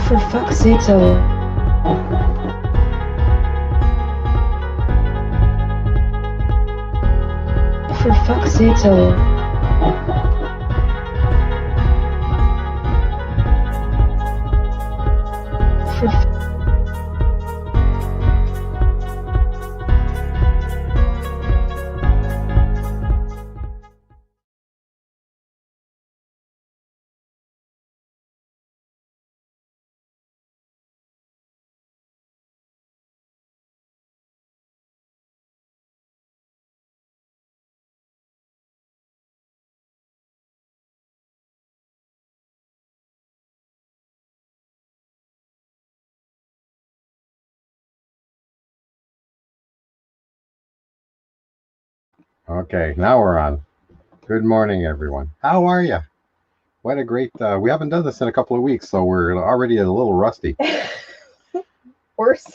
For fuck's sake, so. For fuck's sake, so. For Okay, now we're on. Good morning, everyone. How are you? What a great, we haven't done this in a couple of weeks, so we're already a little rusty. worse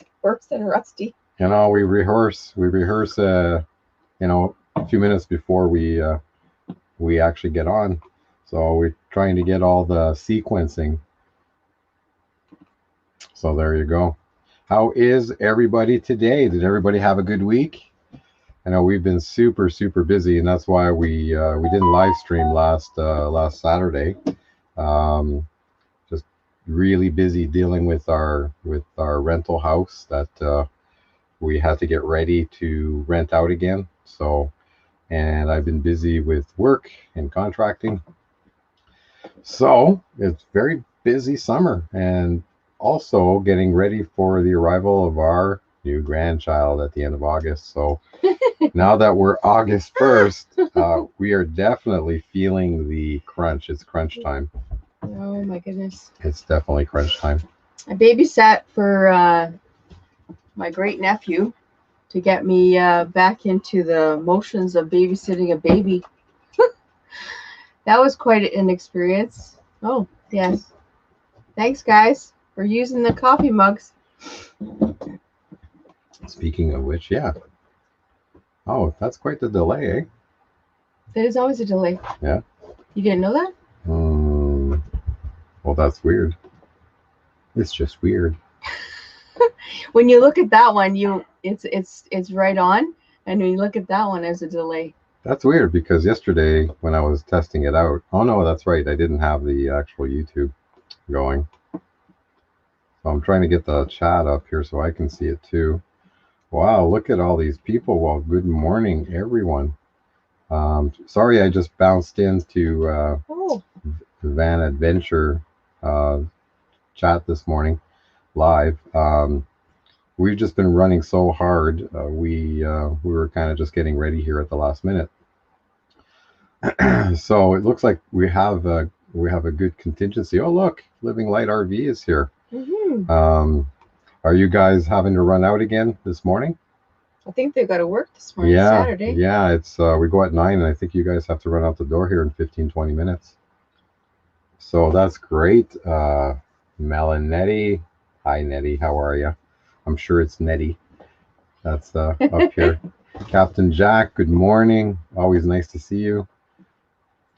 than rusty. You know, we rehearse, a few minutes before we actually get on. So we're trying to get all the sequencing. So there you go. How is everybody today? Did everybody have a good week? I know we've been super busy, and that's why we didn't live stream last Saturday. Just really busy dealing with our rental house that we had to get ready to rent out again. So, and I've been busy with work and contracting. So it's very busy summer, and also getting ready for the arrival of our new grandchild at the end of August. So now that we're August 1st, we are definitely feeling the crunch. It's crunch time. Oh my goodness. It's definitely crunch time. I babysat for my great nephew to get me back into the motions of babysitting a baby. That was quite an experience. Oh, yes. Thanks, guys, for using the coffee mugs. Speaking of which, yeah. Oh, that's quite the delay, eh? There is always a delay. Yeah. You didn't know that? Well, that's weird. It's just weird. When you look at that one, it's right on, and when you look at that one, there's a delay. That's weird because yesterday when I was testing it out, oh no, that's right, I didn't have the actual YouTube going. So I'm trying to get the chat up here so I can see it too. Wow, look at all these people. Well, good morning, everyone. Sorry, I just bounced into Van Adventure chat this morning live. We've just been running so hard. We were kind of just getting ready here at the last minute. So it looks like we have a good contingency. Oh, look, Living Light RV is here. Mm-hmm. Are you guys having to run out again this morning? I think they've got to work this morning, yeah, Saturday. Yeah, it's we go at 9, and I think you guys have to run out the door here in 15-20 minutes. So that's great. Melanetti. Hi, Nettie. How are you? I'm sure it's Nettie. That's up here. Captain Jack, good morning. Always nice to see you.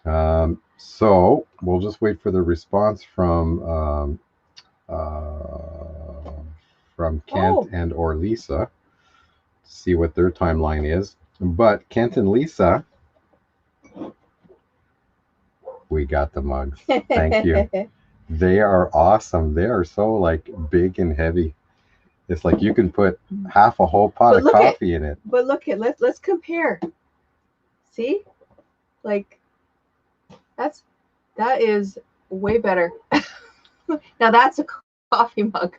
So we'll just wait for the response from Kent and or Lisa to see what their timeline is. But Kent and Lisa, we got the mugs. Thank you. They are awesome. They are so like big and heavy. It's like you can put half a whole pot of coffee in it. But look at let's compare. See, like that is way better. Now that's a coffee mug.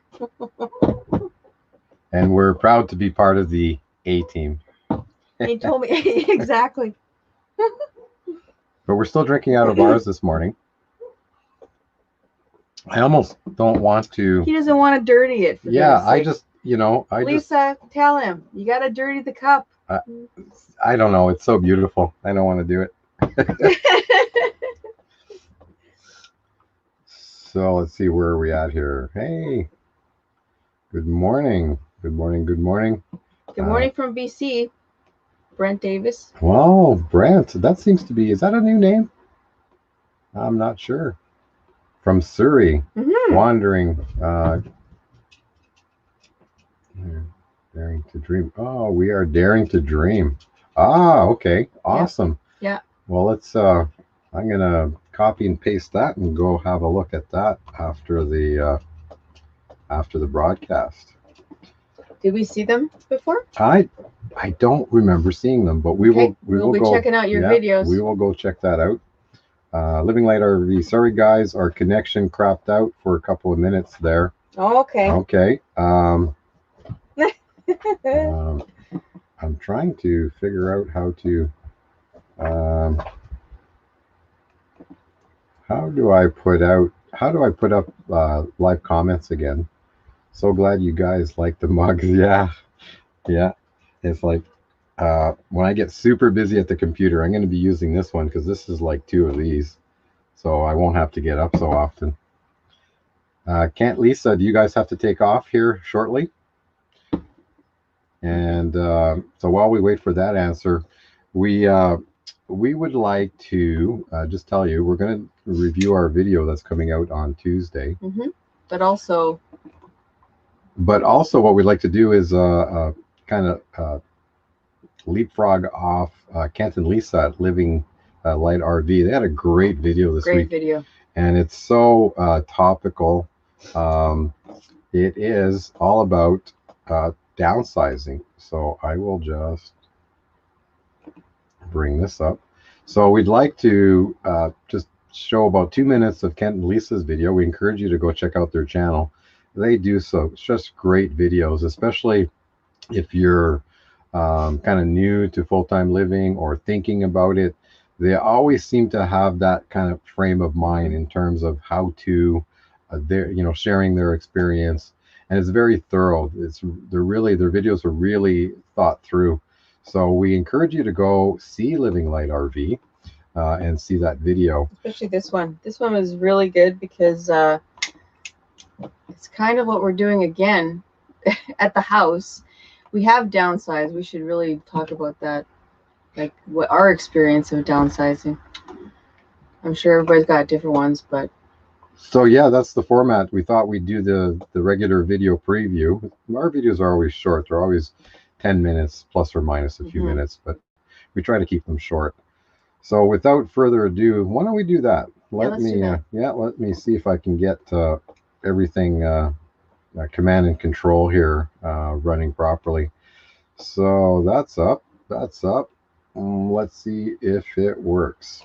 And we're proud to be part of the A team. He told me exactly. But we're still drinking out of ours this morning. I almost don't want to. He doesn't want to dirty it. Lisa, tell him you got to dirty the cup. I don't know. It's so beautiful. I don't want to do it. So let's see, where are we at here? Hey, good morning. Good morning. Good morning. Good morning from BC. Brent Davis. Wow, Brent. That seems to be, is that a new name? I'm not sure. from Surrey, Mm-hmm. wandering, daring to dream. Oh, we are daring to dream. Ah, okay, awesome. Yeah. Well, let's. I'm gonna copy and paste that and go have a look at that after the broadcast. Did we see them before? I don't remember seeing them, but we Okay, will be go. checking out your Yeah, videos. we will go check that out. Living Light RV. Sorry, guys, our connection cropped out for a couple of minutes there. Oh, okay. Okay. I'm trying to figure out how to. Um, how do I put out? How do I put up live comments again? So glad you guys like the mugs. Yeah, yeah. It's like when I get super busy at the computer, I'm going to be using this one because this is like two of these, so I won't have to get up so often. Can't Lisa? Do you guys have to take off here shortly? And so while we wait for that answer, we uh, we would like to just tell you we're going to review our video that's coming out on Tuesday. Mm-hmm. But also, what we'd like to do is kind of leapfrog off Kent and Lisa at Living Light RV. They had a great video this week. Great video. And it's so topical. It is all about downsizing. So I will just bring this up. So we'd like to just show about 2 minutes of Kent and Lisa's video. We encourage you to go check out their channel. They do so. It's just great videos, especially if you're kind of new to full-time living or thinking about it. They always seem to have that kind of frame of mind in terms of how to sharing their experience, and it's very thorough. Their videos are really thought through. So we encourage you to go see Living Light RV and see that video. Especially this one. This one was really good because it's kind of what we're doing again at the house. We have downsized. We should really talk about that, like what our experience of downsizing. I'm sure everybody's got different ones, but so yeah, that's the format. We thought we'd do the regular video preview. Our videos are always short. They're always 10 minutes plus or minus a few minutes, but we try to keep them short. So without further ado, why don't we do that? Let me see if I can get everything command and control here running properly. So that's up. Let's see if it works.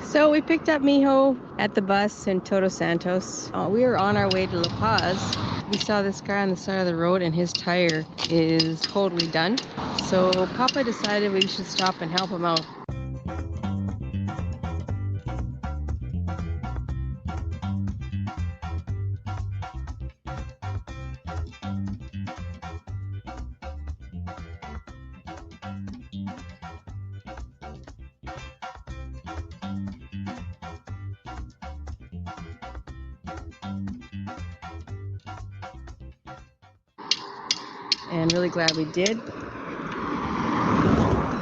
So we picked up Mijo at the bus in Todos Santos. We were on our way to La Paz. We saw this guy on the side of the road and his tire is totally done. So Papa decided we should stop and help him out. And really glad we did,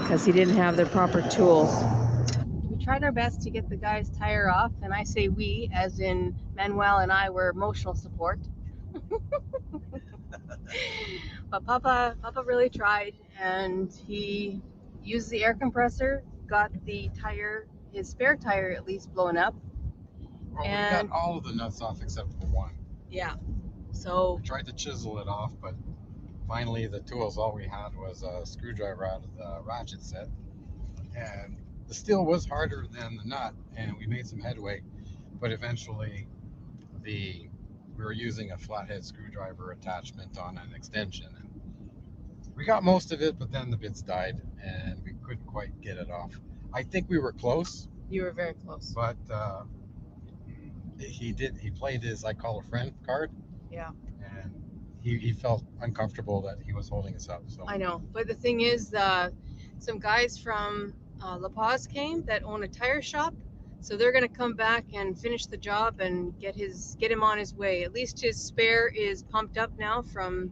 because he didn't have the proper tools. We tried our best to get the guy's tire off, and I say we, as in Manuel and I were emotional support. But Papa really tried, and he used the air compressor, got the tire, his spare tire at least, blown up. Well, we got all of the nuts off except for one. Yeah. So we tried to chisel it off, but finally the tools, all we had was a screwdriver out of the ratchet set, and the steel was harder than the nut, and we made some headway, but eventually we were using a flathead screwdriver attachment on an extension, and we got most of it, but then the bits died and we couldn't quite get it off. I think we were close. You were very close. But he played his I call a friend card. Yeah. And he felt uncomfortable that he was holding us up. So I know, but the thing is, some guys from La Paz came that own a tire shop, so they're gonna come back and finish the job and get him on his way. At least his spare is pumped up now from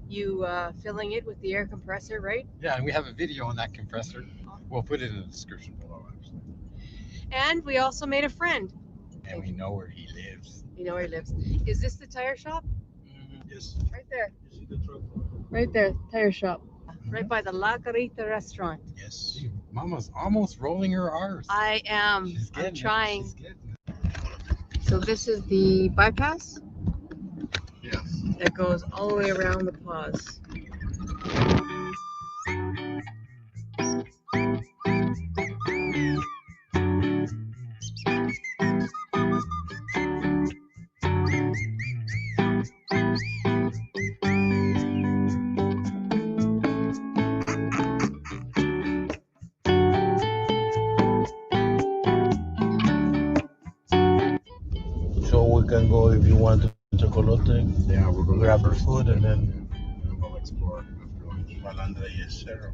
you filling it with the air compressor, right? Yeah, and we have a video on that compressor. We'll put it in the description below, actually. And we also made a friend. And we know where he lives. You know where he lives. Is this the tire shop? Yes. Right there. You see the truck? Right there, tire shop. Right by the La Carita restaurant. Yes. Mama's almost rolling her R's. I am. She's I'm getting trying. it. She's getting it. So this is the bypass Yes. that goes all the way around the pause. So we can go if you want to Chocolote, Yeah, we'll go grab first. food, and then And we'll explore after lunch. Balandra, yes, sir.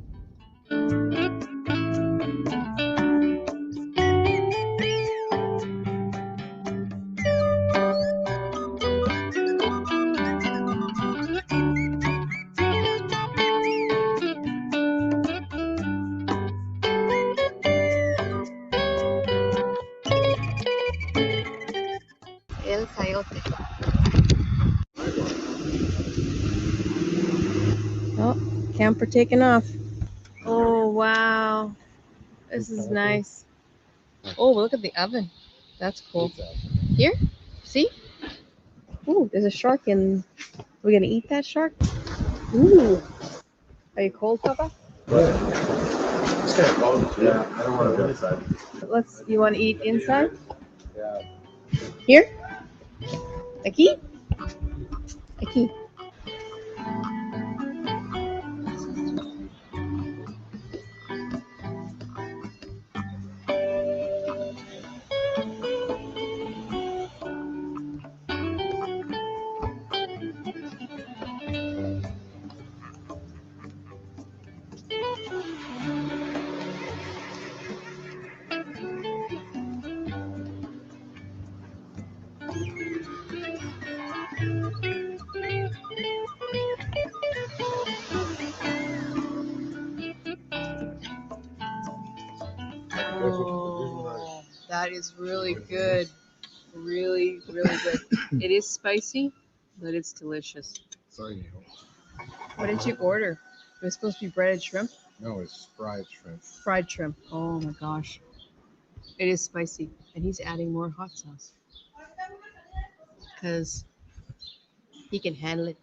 El Coyote. Oh, camper taking off. Oh, wow. This is nice. Oh, look at the oven. That's cool. Here? See? Ooh, there's a shark in. We're gonna eat that shark? Ooh. Are you cold, Papa? Yeah, I don't want to go inside. You want to eat inside? Yeah. Here? Aquí? Aquí. Oh, that is really good. Really, really good. It is spicy, but it's delicious. Sorry, Neil. What did you order? It was supposed to be breaded shrimp? No, it's fried shrimp. Fried shrimp. Oh my gosh. It is spicy. And he's adding more hot sauce. Because he can handle it.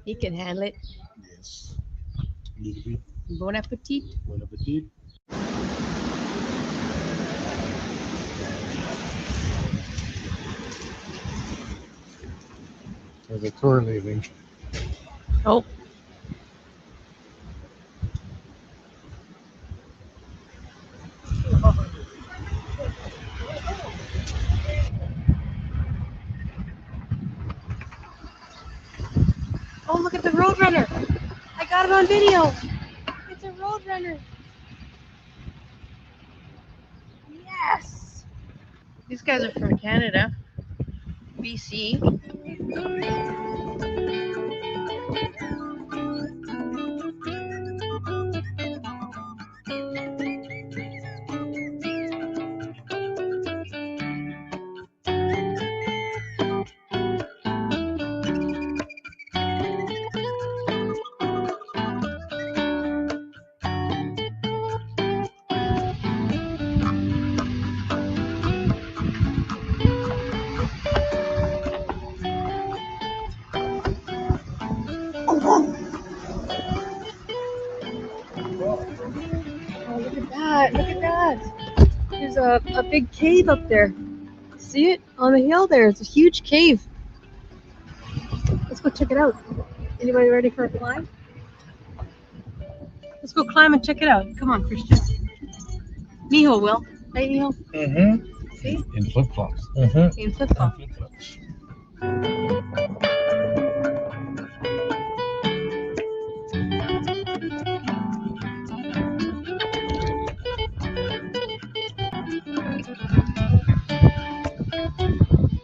He can handle it. Yes. A little bit. Bon appetit. Bon appetit. There's a tour leaving. Oh. Oh, look at the Roadrunner. I got it on video. It's a Roadrunner. Yes. These guys are from Canada, BC. Oh, look at that. Look at that. There's a big cave up there. See it? On the hill there. It's a huge cave. Let's go check it out. Anybody ready for a climb? Let's go climb and check it out. Come on, Christian. Mijo will. Right, Mijo? Mm-hmm. See? In flip-flops. Mm-hmm. In flip-flop. Flip-flops.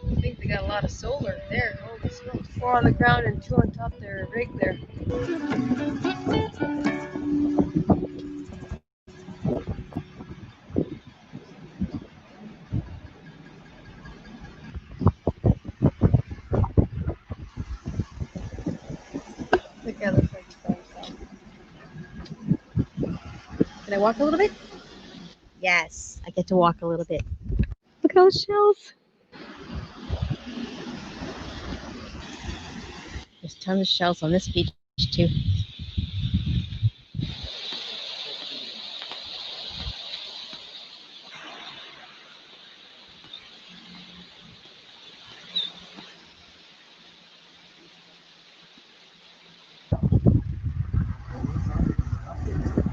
I think they got a lot of solar there. Holy smokes. 4 on the ground and 2 on top there, right there. Look how it looks like he's by himself. Can I walk a little bit? Yes, I get to walk a little bit. Look at those shells. There's tons of shells on this beach too.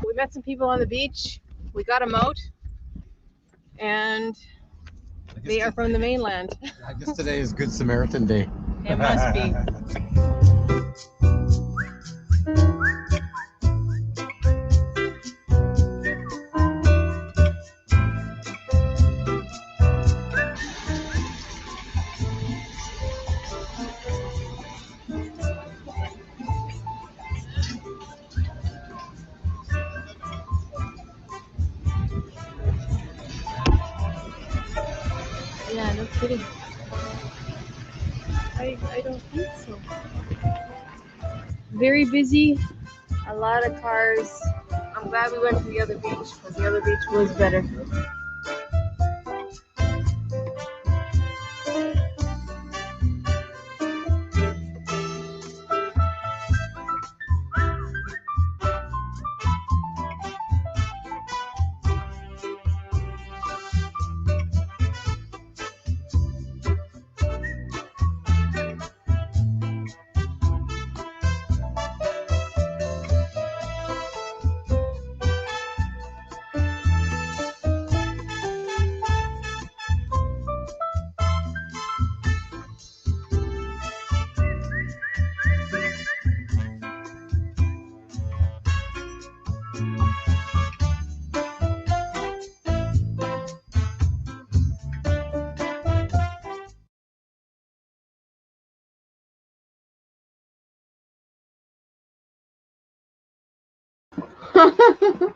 We met some people on the beach. We got them out, and they are from the mainland. I guess today is Good Samaritan Day. It must be. Yeah, no kidding. I don't think so. Very busy, a lot of cars. I'm glad we went to the other beach because the other beach was better.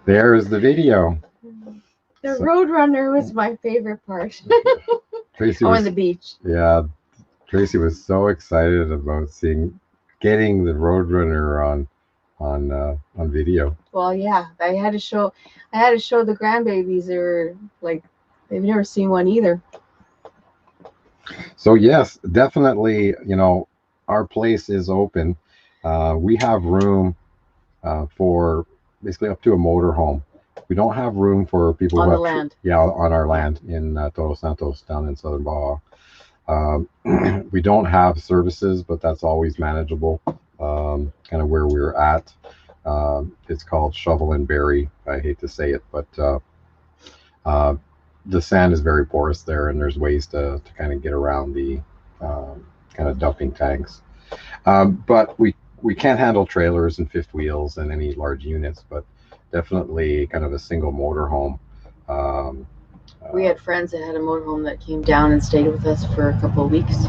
There's the video. The Roadrunner was my favorite part. Tracy On was, the beach. yeah, Tracy was so excited about getting the Roadrunner on video. Well, yeah, I had to show the grandbabies. They were like, they've never seen one either. So yes, definitely, our place is open. We have room for basically up to a motorhome. We don't have room for people On who the have land. Yeah, on our land in Todos Santos down in southern Baja. We don't have services, but that's always manageable. Kind of where we're at. It's called shovel and bury. I hate to say it, but the sand is very porous there, and there's ways to kind of get around the kind of dumping tanks. But we can't handle trailers and fifth wheels and any large units, but definitely kind of a single motorhome. We had friends that had a motorhome that came down and stayed with us for a couple of weeks.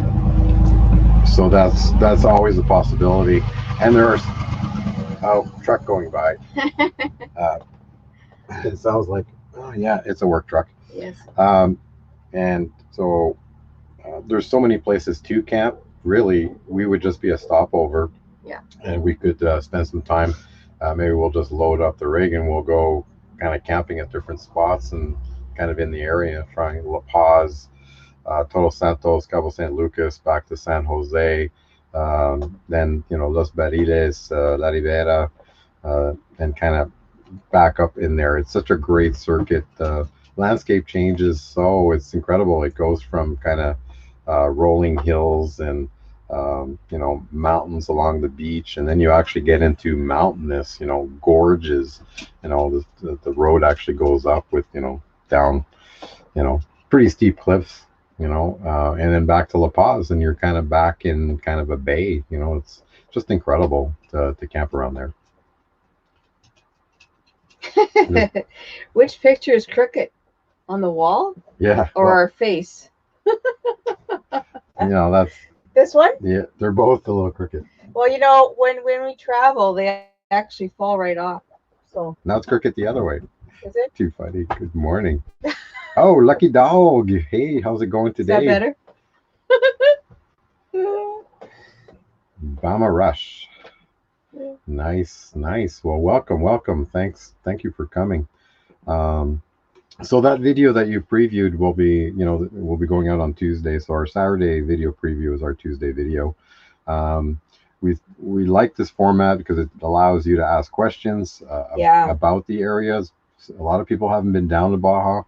So that's always a possibility. And there's a truck going by. It sounds like, oh yeah, it's a work truck. Yes. And so there's so many places to camp. Really, we would just be a stopover. Yeah. And we could spend some time. Maybe we'll just load up the rig and we'll go kind of camping at different spots and kind of in the area, trying La Paz, Todos Santos, Cabo San Lucas, back to San Jose, then Los Barriles, La Ribera, and kind of back up in there. It's such a great circuit. Landscape changes, so it's incredible. It goes from kind of rolling hills and mountains along the beach, and then you actually get into mountainous, gorges. The road actually goes up with down pretty steep cliffs, and then back to La Paz, and you're kind of back in kind of a bay. It's just incredible to camp around there. Which picture is crooked? On the wall? Yeah. Or our face? That's This one? Yeah, they're both a little crooked. Well, you know, when we travel, they actually fall right off. So Now it's crooked the other way. is it? Too funny. Good morning. Oh, lucky dog. Hey, how's it going Is that today? better? Bama Rush. Nice, nice. Well, welcome. Thank you for coming. Um, so that video that you previewed will be going out on Tuesday. So our Saturday video preview is our Tuesday video. Um, we like this format because it allows you to ask questions Yeah. about the areas. A lot of people haven't been down to Baja.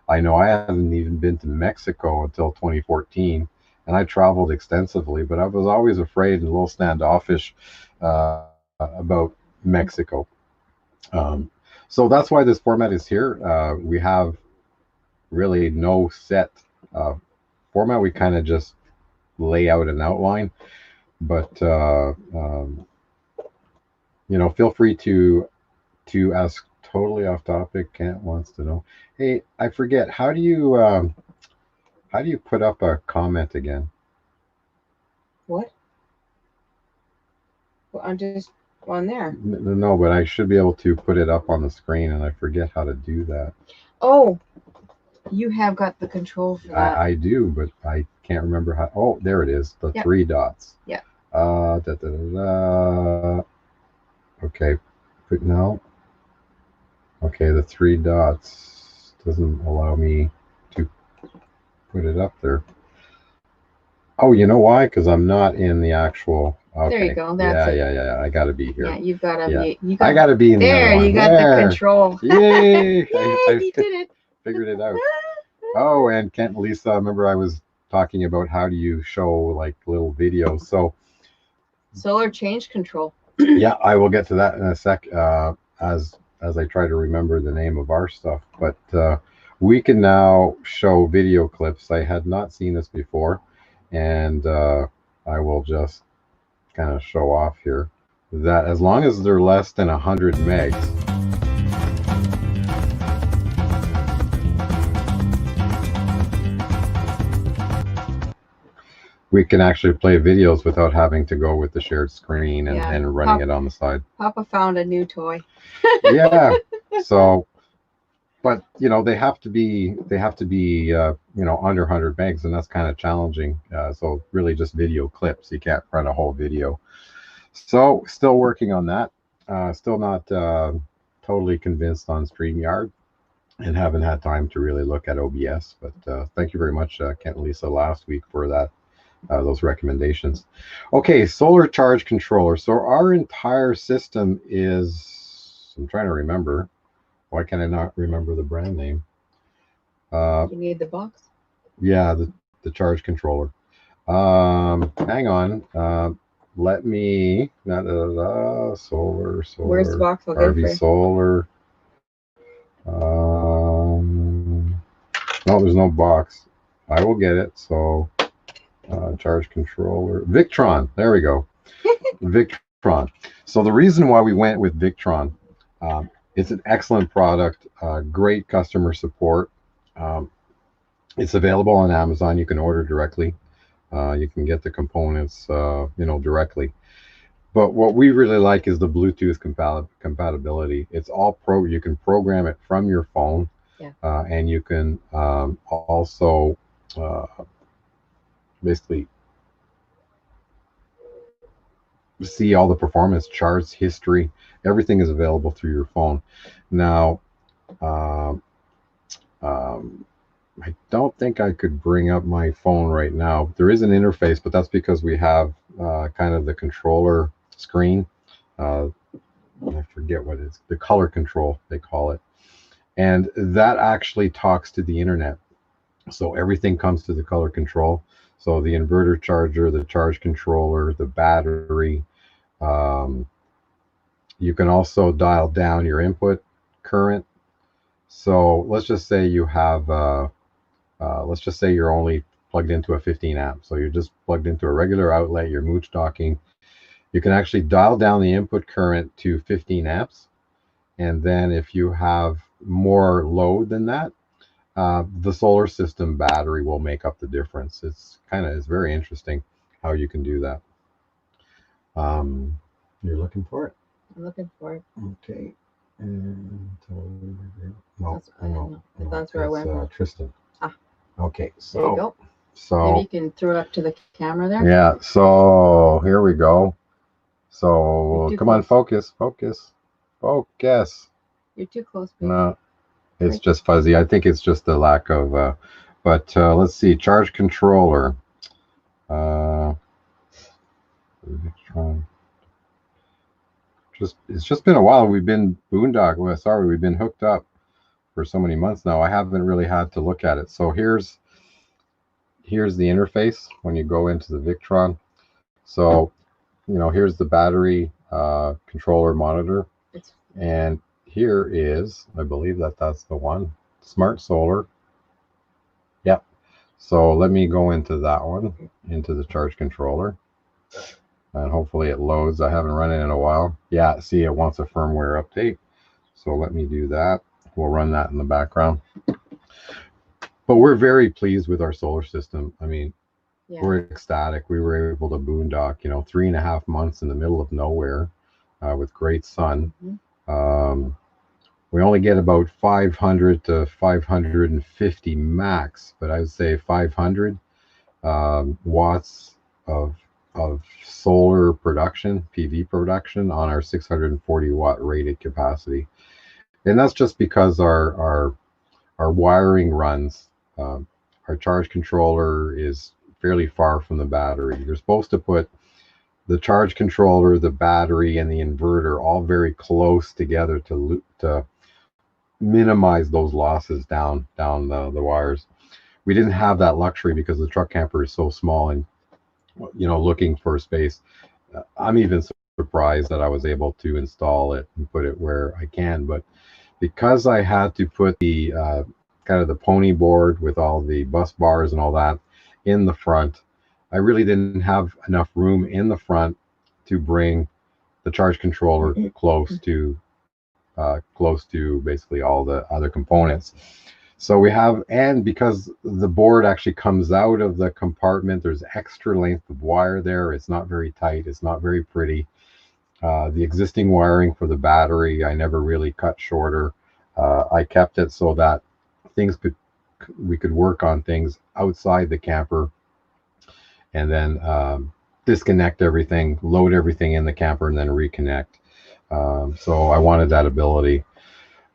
I know I haven't even been to Mexico until 2014, and I traveled extensively, but I was always afraid and a little standoffish about Mexico. Um, so that's why this format is here. We have really no set uh, format. We kind of just lay out an outline, but feel free to ask totally off topic. Kent wants to know. Hey, I forget. How do you put up a comment again? What? Well, I'm just on there. No, but I should be able to put it up on the screen, and I forget how to do that. Oh, you have got the control for that. I do, but I can't remember how. Oh, there it is. The Yep. 3 dots. Yeah. Okay, but no. Okay, the 3 dots doesn't allow me to put it up there. Oh, you know why? Because I'm not in the actual. Okay. There you go. That's it. Yeah. I got to be here. Yeah, you've got to Yeah. be. I got to be in the There, other one. you got There. the control. Yay! Yay, you did it. Figured it out. Oh, and Kent and Lisa, remember I was talking about how do you show like little videos. So Solar change control. yeah, I will get to that in a sec as I try to remember the name of our stuff. But we can now show video clips. I had not seen this before, and I will just kind of show off here that as long as they're less than 100 megs, we can actually play videos without having to go with the shared screen and running it on the side. Papa found a new toy. Yeah. So, but they have to be under 100 megs, and that's kind of challenging. So really just video clips. You can't run a whole video. So still working on that. Still not totally convinced on StreamYard, and haven't had time to really look at OBS. But thank you very much, Kent and Lisa, last week for that. Those recommendations. Okay, solar charge controller. So our entire system is, I'm trying to remember. Why can I not remember the brand name? You need the box? Yeah, the charge controller. Hang on. Let me, solar. Where's the box? I'll get it for RV you. Solar. No, there's no box. I will get it. So charge controller, Victron. There we go. Victron. So the reason why we went with Victron, it's an excellent product, great customer support. It's available on Amazon. You can order directly. You can get the components, directly. But what we really like is the Bluetooth compatibility. It's all you can program it from your phone, yeah. And you can also basically see all the performance charts, history, everything is available through your phone. Now, I don't think I could bring up my phone right now. There is an interface, but that's because we have kind of the controller screen. I forget what it's, the color control, they call it. And that actually talks to the internet. So everything comes to the color control. So the inverter charger, the charge controller, the battery. You can also dial down your input current. So let's just say you have, let's just say you're only plugged into a 15 amp. So you're just plugged into a regular outlet, you're Boondocking. You can actually dial down the input current to 15 amps. And then if you have more load than that, the solar system battery will make up the difference. It's very interesting how you can do that. You're looking for it. I'm looking for it. Okay. And no, That's, I don't know. That's where I went from. Tristan. Ah. Okay. So There you go. So maybe you can throw it up to the camera there. yeah. So here we go. So come on, focus. You're too close, baby. No, it's just fuzzy. I think it's just the lack of. But let's see. Charge controller. It's just been a while. We've been boondock. Well, sorry, we've been hooked up for so many months now. I haven't really had to look at it. So here's the interface when you go into the Victron. So here's the battery controller monitor, and here is, I believe that's the one, smart solar. Yep. So let me go into that one, into the charge controller, and hopefully it loads. I haven't run it in a while. Yeah, see, it wants a firmware update. So let me do that. We'll run that in the background. But we're very pleased with our solar system. I mean, we're ecstatic. We were able to boondock, 3.5 months in the middle of nowhere with great sun. We only get about 500 to 550 max, but I would say 500 watts of solar production, PV production on our 640 watt rated capacity. And that's just because our wiring runs. Our charge controller is fairly far from the battery. You're supposed to put the charge controller, the battery, and the inverter all very close together to minimize those losses down the wires. We didn't have that luxury because the truck camper is so small, and looking for space. I'm even surprised that I was able to install it and put it where I can, but because I had to put the kind of the pony board with all the bus bars and all that in the front, I really didn't have enough room in the front to bring the charge controller close to basically all the other components. So we have, and because the board actually comes out of the compartment, there's extra length of wire there. It's not very tight. It's not very pretty. The existing wiring for the battery, I never really cut shorter. I kept it so that we could work on things outside the camper, and then disconnect everything, load everything in the camper, and then reconnect. So I wanted that ability.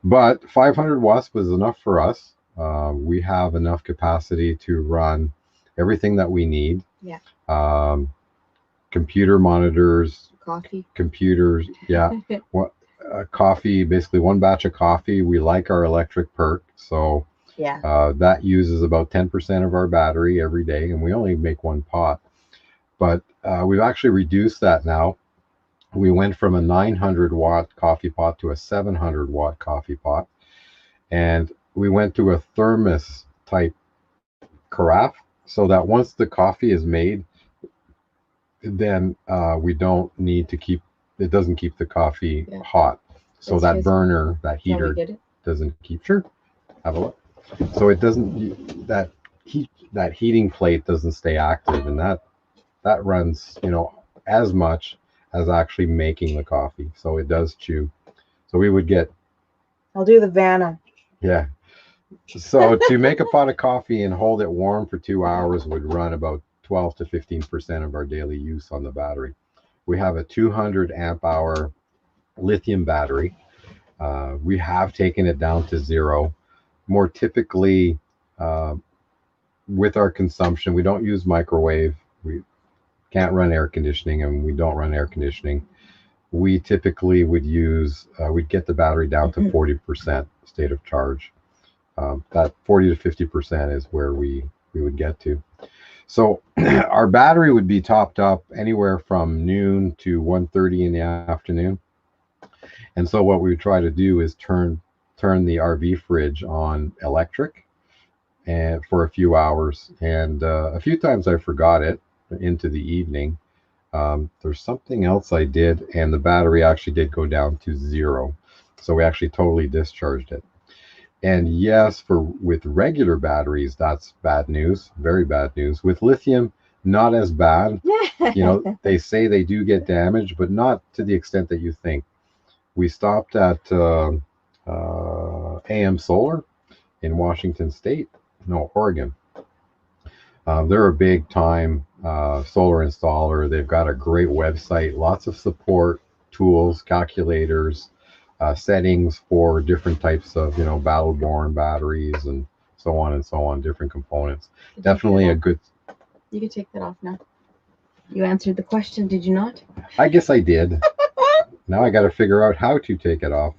But 500 watts was enough for us. We have enough capacity to run everything that we need. Yeah. Computer monitors. Coffee. Computers. Yeah. Coffee, basically one batch of coffee. We like our electric perk. So that uses about 10% of our battery every day, and we only make one pot. But we've actually reduced that now. We went from a 900 watt coffee pot to a 700 watt coffee pot, and we went to a thermos type carafe, so that once the coffee is made, then we don't need to keep, it doesn't keep the coffee hot. So that burner, that heater doesn't keep, sure, have a look. So it doesn't, that heating plate doesn't stay active, and that runs, as much as actually making the coffee. So it does chew. So we would get, I'll do the Vanna. Yeah. So to make a pot of coffee and hold it warm for 2 hours would run about 12 to 15% of our daily use on the battery. We have a 200 amp hour lithium battery. We have taken it down to 0. More typically, with our consumption, we don't use microwave. We can't run air conditioning, and we don't run air conditioning. We typically would use, we'd get the battery down to 40% state of charge. That 40 to 50% is where we would get to. So our battery would be topped up anywhere from noon to 1:30 in the afternoon. And so what we would try to do is turn the RV fridge on electric and for a few hours. And a few times I forgot it into the evening. There's something else I did, and the battery actually did go down to 0. So we actually totally discharged it. And yes, with regular batteries, that's bad news, very bad news. With lithium, not as bad. You know, they say they do get damaged, but not to the extent that you think. We stopped at AM Solar in Washington State, no, Oregon. They're a big time solar installer. They've got a great website, lots of support tools, calculators, settings for different types of, you know, battle-born batteries and so on, different components. Definitely a good. You can take that off now. You answered the question, did you not? I guess I did. Now I got to figure out how to take it off.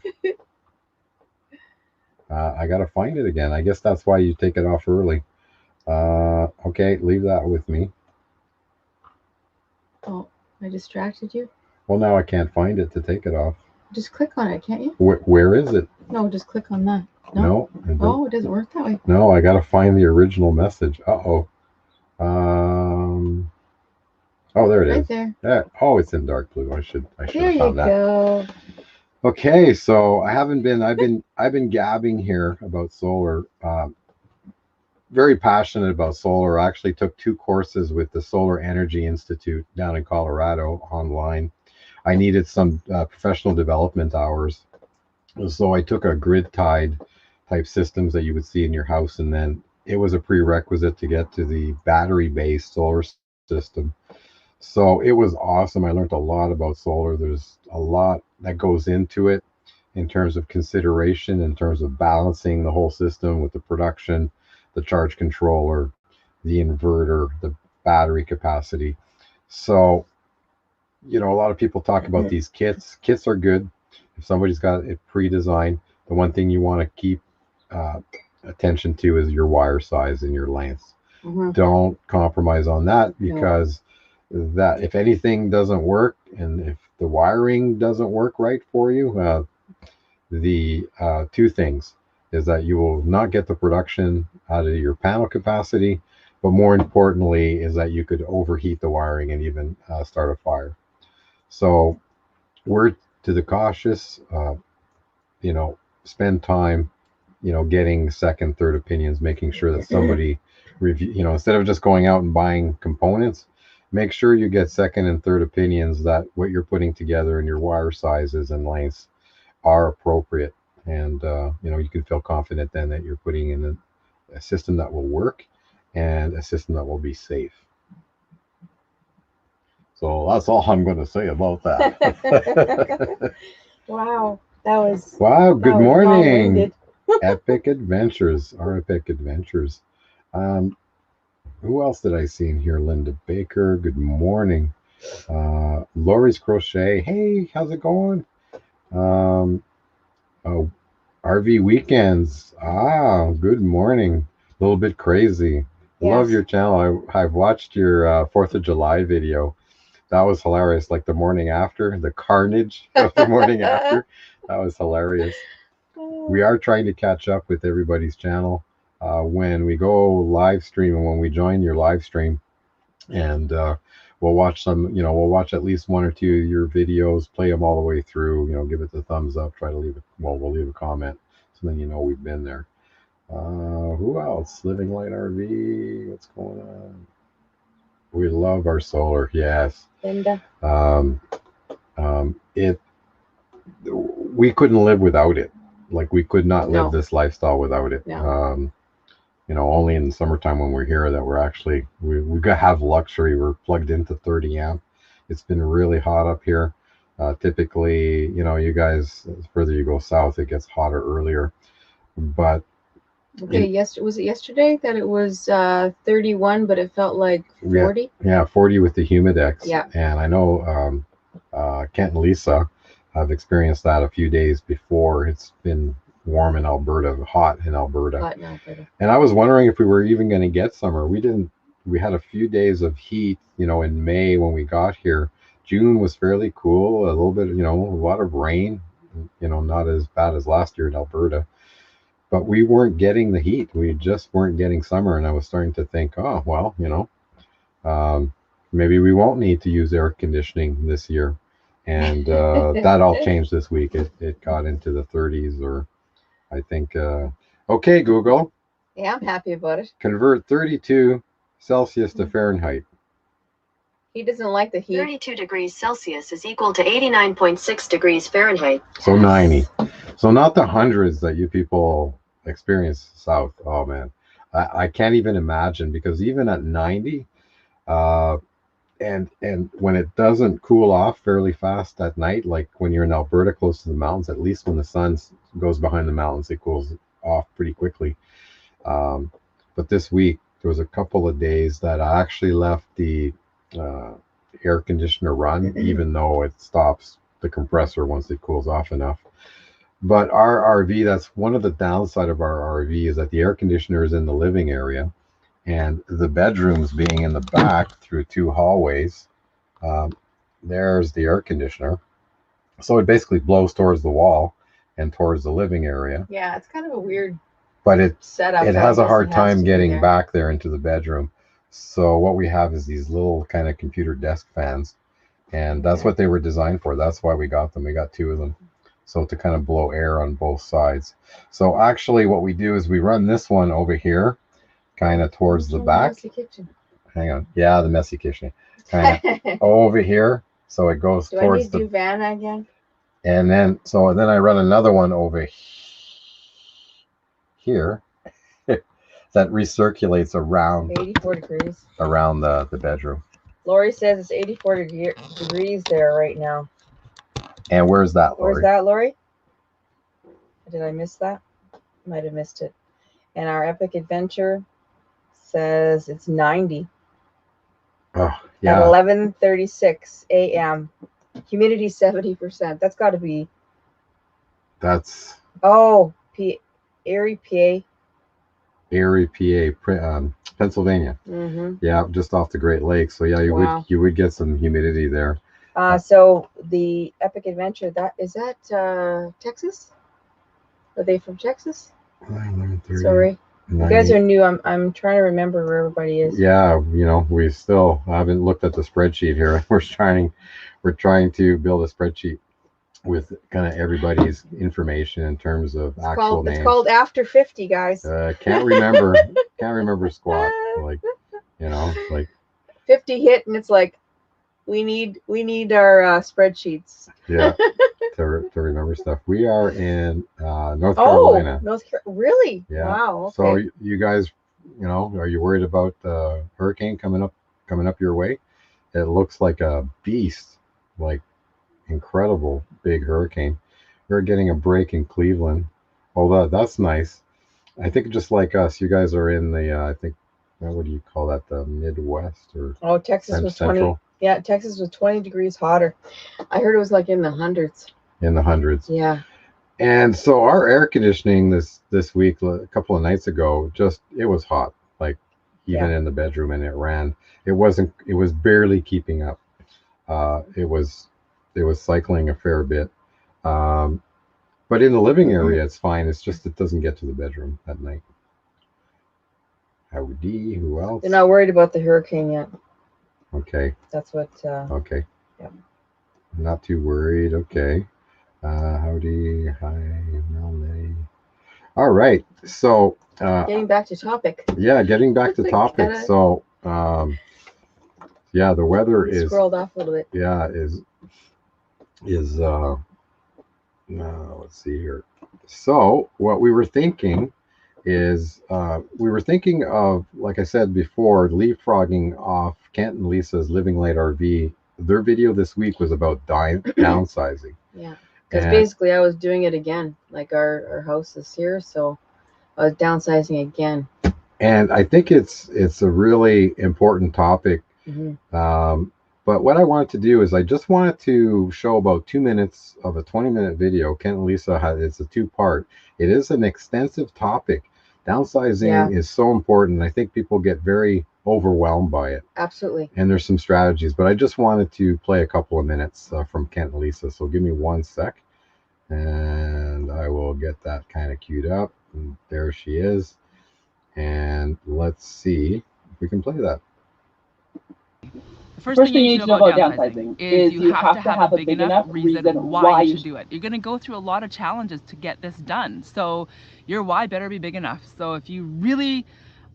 I got to find it again. I guess that's why you take it off early. Okay, leave that with me. Oh, I distracted you? Well, now I can't find it to take it off. Just click on it, can't you? Where is it? No, just click on that. No. Oh, it doesn't work that way. No, I got to find the original message. Oh, there it is. Right there. Yeah. Oh, it's in dark blue. I should There have you found that. go. Okay, so I've been gabbing here about solar. Very passionate about solar. I actually took 2 courses with the Solar Energy Institute down in Colorado online. I needed some professional development hours, so I took a grid tied type systems that you would see in your house, and then it was a prerequisite to get to the battery based solar system. So it was awesome. I learned a lot about solar. There's a lot that goes into it in terms of consideration, in terms of balancing the whole system with the production, the charge controller, the inverter, the battery capacity. So, you know, a lot of people talk about these kits. Kits are good if somebody's got it pre-designed. The one thing you want to keep attention to is your wire size and your length. Mm-hmm. Don't compromise on that, because that if anything doesn't work and if the wiring doesn't work right for you, the 2 things is that you will not get the production out of your panel capacity, but more importantly is that you could overheat the wiring and even start a fire. So we're to the cautious, you know, spend time, you know, getting second, third opinions, making sure that somebody review, you know, instead of just going out and buying components, make sure you get second and third opinions that what you're putting together and your wire sizes and lengths are appropriate. And, you know, you can feel confident then that you're putting in a system that will work and a system that will be safe. So that's all I'm going to say about that. Wow, that was. Wow, good morning. Long-winded. Epic Adventures, our Epic Adventures. Who else did I see in here? Linda Baker, good morning. Lori's Crochet, hey, how's it going? Oh, RV Weekends, good morning. A little bit crazy. Yes. Love your channel. I've watched your 4th of July video. That was hilarious. Like the morning after, the carnage of the morning after. That was hilarious. We are trying to catch up with everybody's channel when we go live stream and when we join your live stream, and we'll watch some, you know, we'll watch at least 1 or 2 of your videos, play them all the way through, you know, give it the thumbs up, try to leave it, well, we'll leave a comment so then you know we've been there. Who else? Living Light RV, what's going on? We love our solar, yes. Linda. We couldn't live without it. Like we could not live No. this lifestyle without it. No. You know, only in the summertime when we're here that we're actually, we have luxury. We're plugged into 30 amp. It's been really hot up here. Typically, you know, you guys, the further you go south, it gets hotter earlier. But okay, was it yesterday that it was 31, but it felt like 40? Yeah, 40 with the humidex. Yeah. And I know Kent and Lisa have experienced that a few days before. It's been warm in Alberta, hot in Alberta. And I was wondering if we were even going to get summer. We had a few days of heat, you know, in May when we got here. June was fairly cool, a little bit, you know, a lot of rain, you know, not as bad as last year in Alberta. But we weren't getting the heat. We just weren't getting summer. And I was starting to think, oh, well, you know, maybe we won't need to use air conditioning this year. And that all changed this week. It got into the 30s, or I think, okay, Google. Yeah, I'm happy about it. Convert 32 Celsius to Fahrenheit. He doesn't like the heat. 32 degrees Celsius is equal to 89.6 degrees Fahrenheit. So 90. So not the hundreds that you people experience south. Oh man, I can't even imagine, because even at 90, and when it doesn't cool off fairly fast at night, like when you're in Alberta close to the mountains, at least when the sun goes behind the mountains, it cools off pretty quickly. But this week there was a couple of days that I actually left the air conditioner run, even though it stops the compressor once it cools off enough. But our RV, that's one of the downside of our RV, is that the air conditioner is in the living area, and the bedrooms being in the back through two hallways. There's the air conditioner, so it basically blows towards the wall and towards the living area. Yeah, it's kind of a weird But setup. it has a hard time getting back there into the bedroom. So what we have is these little kind of computer desk fans, and that's what they were designed for. That's why we got them. We got two of them, so to kind of blow air on both sides. So actually what we do is we run this one over here, kind of towards the back. Messy kitchen. Hang on. Yeah, the messy kitchen. Kind of over here. So it goes Do towards I need to do Vanna again? And then I run another one over here that recirculates around 84 degrees. Around the bedroom. Lori says it's 84 degrees there right now. And where's that, Lori? Where's that, Lori? Did I miss that? Might have missed it. And our epic adventure says it's 90. Oh, yeah. At 11:36 a.m. Humidity 70%. That's got to be. That's. Oh, Erie, PA. Erie, PA, Pennsylvania. Mm-hmm. Yeah, just off the Great Lakes. So yeah, you would get some humidity there. So the epic adventure, is that Texas? Are they from Texas? 11:30. Sorry, 90. you guys are new. I'm trying to remember where everybody is. Yeah, we still haven't looked at the spreadsheet here. We're trying to build a spreadsheet with kind of everybody's information in terms of actual names. It's called After 50, guys. Can't remember squat. Like 50 hit, and it's like we need our spreadsheets. Yeah, to remember stuff. We are in North Carolina. Really? Yeah. Wow. Okay. So you guys, are you worried about the hurricane coming up your way? It looks like a beast, like incredible big hurricane. We're getting a break in Cleveland. Oh, that's nice. I think just like us, you guys are in the I think, what do you call that, the Midwest or Texas was Central? 20. Yeah, Texas was 20 degrees hotter. I heard it was like in the hundreds. In the hundreds. Yeah. And so our air conditioning this week, a couple of nights ago, it was hot, like even in the bedroom, and it ran. It was barely keeping up. It was cycling a fair bit. But in the living area, it's fine. It's just it doesn't get to the bedroom at night. Howdy, who else? They're not worried about the hurricane yet. Okay. That's what. Okay. Yeah. Not too worried. Okay. Howdy, hi, Melanie. All right. So. Getting back to topic. Yeah, getting back to topic. So, yeah, the weather is scrolled off a little bit. Yeah, is let's see here. So what we were thinking is of, like I said before, leapfrogging off Kent and Lisa's Living Light RV. Their video this week was about downsizing. Yeah, because basically I was doing it again. Like our house is here, so I was downsizing again. And I think it's a really important topic. Mm-hmm. But what I wanted to do is I just wanted to show about 2 minutes of a 20-minute video. Kent and Lisa it's a two-part. It is an extensive topic. Downsizing is so important. I think people get very overwhelmed by it. Absolutely. And there's some strategies, but I just wanted to play a couple of minutes from Kent and Lisa. So give me 1 sec, and I will get that kind of queued up. And there she is. And let's see if we can play that. The first thing you need to know about downsizing is you have to have a big enough reason why you should do it. You're going to go through a lot of challenges to get this done. So your why better be big enough. So if you really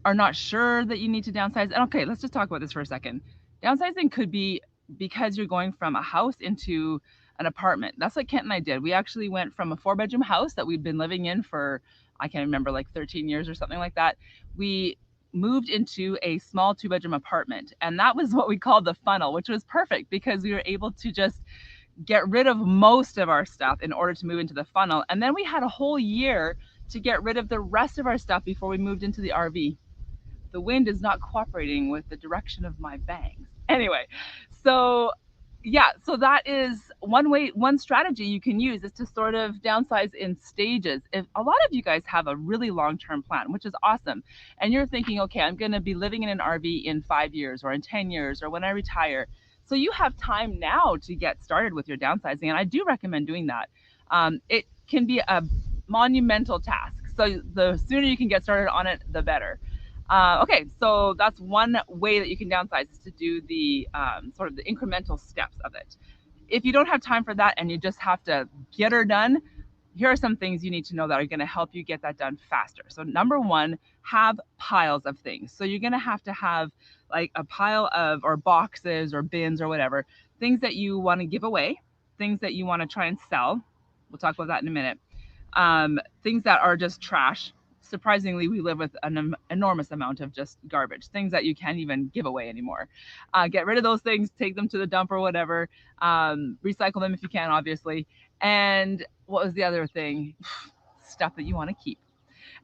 are not sure that you need to downsize, and okay, let's just talk about this for a second. Downsizing could be because you're going from a house into an apartment. That's what Kent and I did. We actually went from a 4-bedroom house that we'd been living in for, I can't remember, like 13 years or something like that. We moved into a small 2-bedroom apartment. And that was what we called the funnel, which was perfect because we were able to just get rid of most of our stuff in order to move into the funnel. And then we had a whole year to get rid of the rest of our stuff before we moved into the RV. The wind is not cooperating with the direction of my bangs. Anyway, so yeah, so that is one strategy you can use is to sort of downsize in stages. If a lot of you guys have a really long-term plan, which is awesome, and you're thinking, okay, I'm going to be living in an RV in 5 years or in 10 years or when I retire. So you have time now to get started with your downsizing, and I do recommend doing that. It can be a monumental task. So the sooner you can get started on it, the better. Okay, so that's one way that you can downsize is to do the sort of the incremental steps of it. If you don't have time for that and you just have to get her done, here are some things you need to know that are going to help you get that done faster. So number one, have piles of things. So you're going to have like a pile of, or boxes or bins or whatever, things that you want to give away, things that you want to try and sell. We'll talk about that in a minute. Things that are just trash. Surprisingly, we live with an enormous amount of just garbage, things that you can't even give away anymore. Get rid of those things, take them to the dump or whatever. Recycle them if you can, obviously. And what was the other thing? Stuff that you want to keep.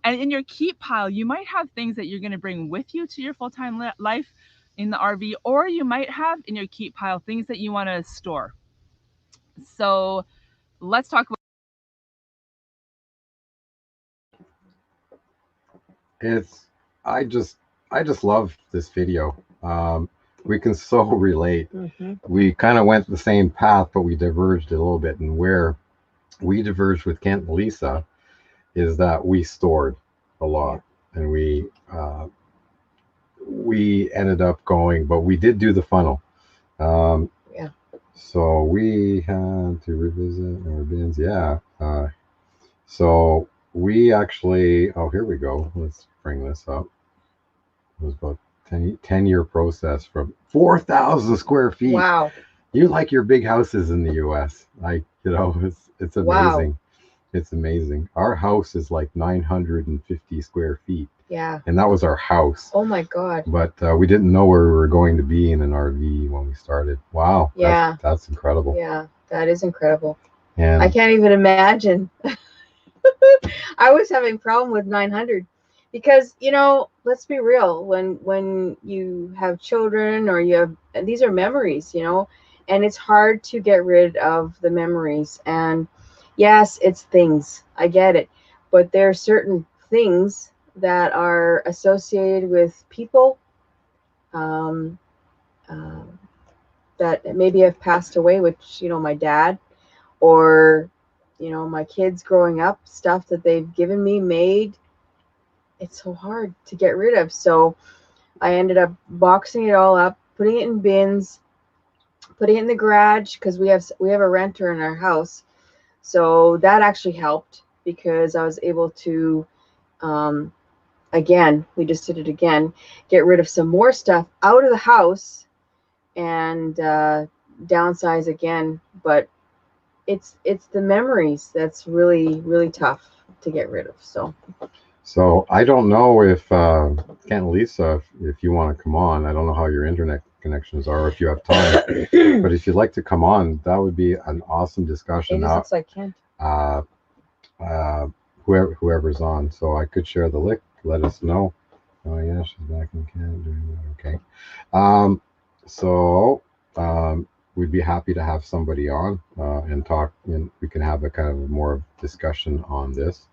And in your keep pile, you might have things that you're going to bring with you to your full-time life in the RV, or you might have in your keep pile things that you want to store. So let's talk about I just love this video. We can so relate. We kind of went the same path, but we diverged a little bit. And where we diverged with Kent and Lisa is that we stored a lot, and we ended up going, but we did do the funnel. So we had to revisit our bins. So we actually, oh, here we go. Let's bring this up. It was about 10-year process from 4,000 square feet. Wow. You like your big houses in the US. It's amazing. Wow. It's amazing. Our house is like 950 square feet. Yeah. And that was our house. Oh my God. But we didn't know where we were going to be in an RV when we started. Wow. Yeah. That's incredible. Yeah, that is incredible. And I can't even imagine. I was having a problem with 900 because, let's be real, when you have children or these are memories, and it's hard to get rid of the memories. And yes, it's things, I get it, but there are certain things that are associated with people that maybe have passed away, which, my dad, or my kids growing up, stuff that they've given me, made. It's so hard to get rid of. So I ended up boxing it all up, putting it in bins, putting it in the garage, because we have a renter in our house. So that actually helped because I was able to, again, we just did it again, get rid of some more stuff out of the house and downsize again. But it's the memories that's really, really tough to get rid of. So I don't know if Kent and Lisa, if you want to come on, I don't know how your internet connections are, if you have time, but if you'd like to come on, that would be an awesome discussion. It looks like Kent. Whoever's on, so I could share the link. Let us know. Oh yeah, she's back in Canada. Okay. We'd be happy to have somebody on and talk, and we can have a kind of more discussion on this.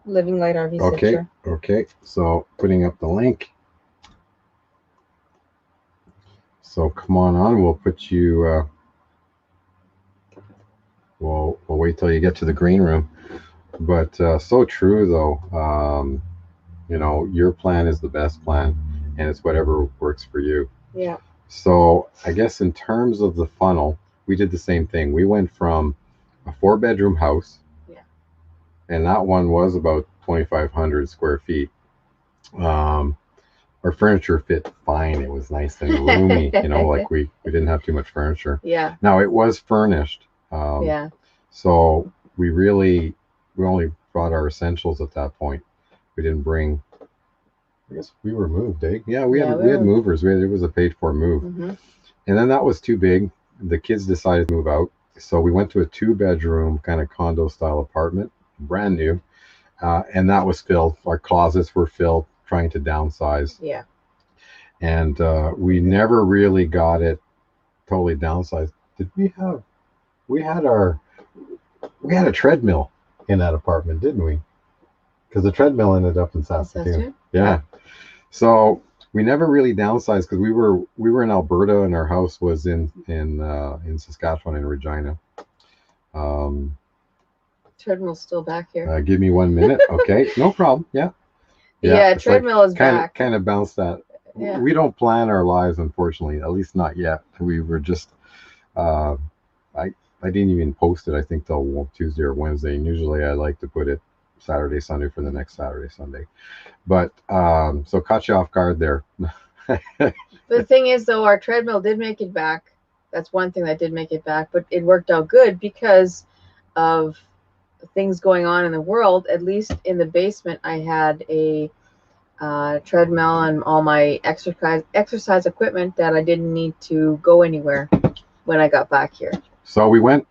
Living Light RV. Okay. So putting up the link. So come on. We'll put you. We'll wait till you get to the green room. But so true though. Your plan is the best plan, and it's whatever works for you. Yeah. So I guess in terms of the funnel, we did the same thing. We went from a 4-bedroom house. Yeah. And that one was about 2,500 square feet. our furniture fit fine. It was nice and roomy, you know, like we didn't have too much furniture. Yeah. Now it was furnished. Yeah. So we only brought our essentials at that point. We didn't bring. I guess we were moved, eh? Yeah, we had movers. It was a paid for move, and then that was too big. The kids decided to move out, so we went to a 2-bedroom kind of condo style apartment, brand new, and that was filled. Our closets were filled, trying to downsize. Yeah. And we never really got it totally downsized. Did we have? We had a treadmill in that apartment, didn't we? Because the treadmill ended up in Saskatoon. Yeah. So we never really downsized because we were in Alberta and our house was in Saskatchewan in Regina. Treadmill's still back here. Give me 1 minute, okay? No problem. Yeah. Yeah, treadmill is back. Kind of bounce that. Yeah. We don't plan our lives, unfortunately. At least not yet. We were just. I didn't even post it. I think till Tuesday or Wednesday. And usually I like to put it Saturday, Sunday for the next Saturday, Sunday. But so caught you off guard there. The thing is, though, our treadmill did make it back. That's one thing that did make it back, but it worked out good because of things going on in the world. At least in the basement, I had a treadmill and all my exercise equipment that I didn't need to go anywhere when I got back here. So we went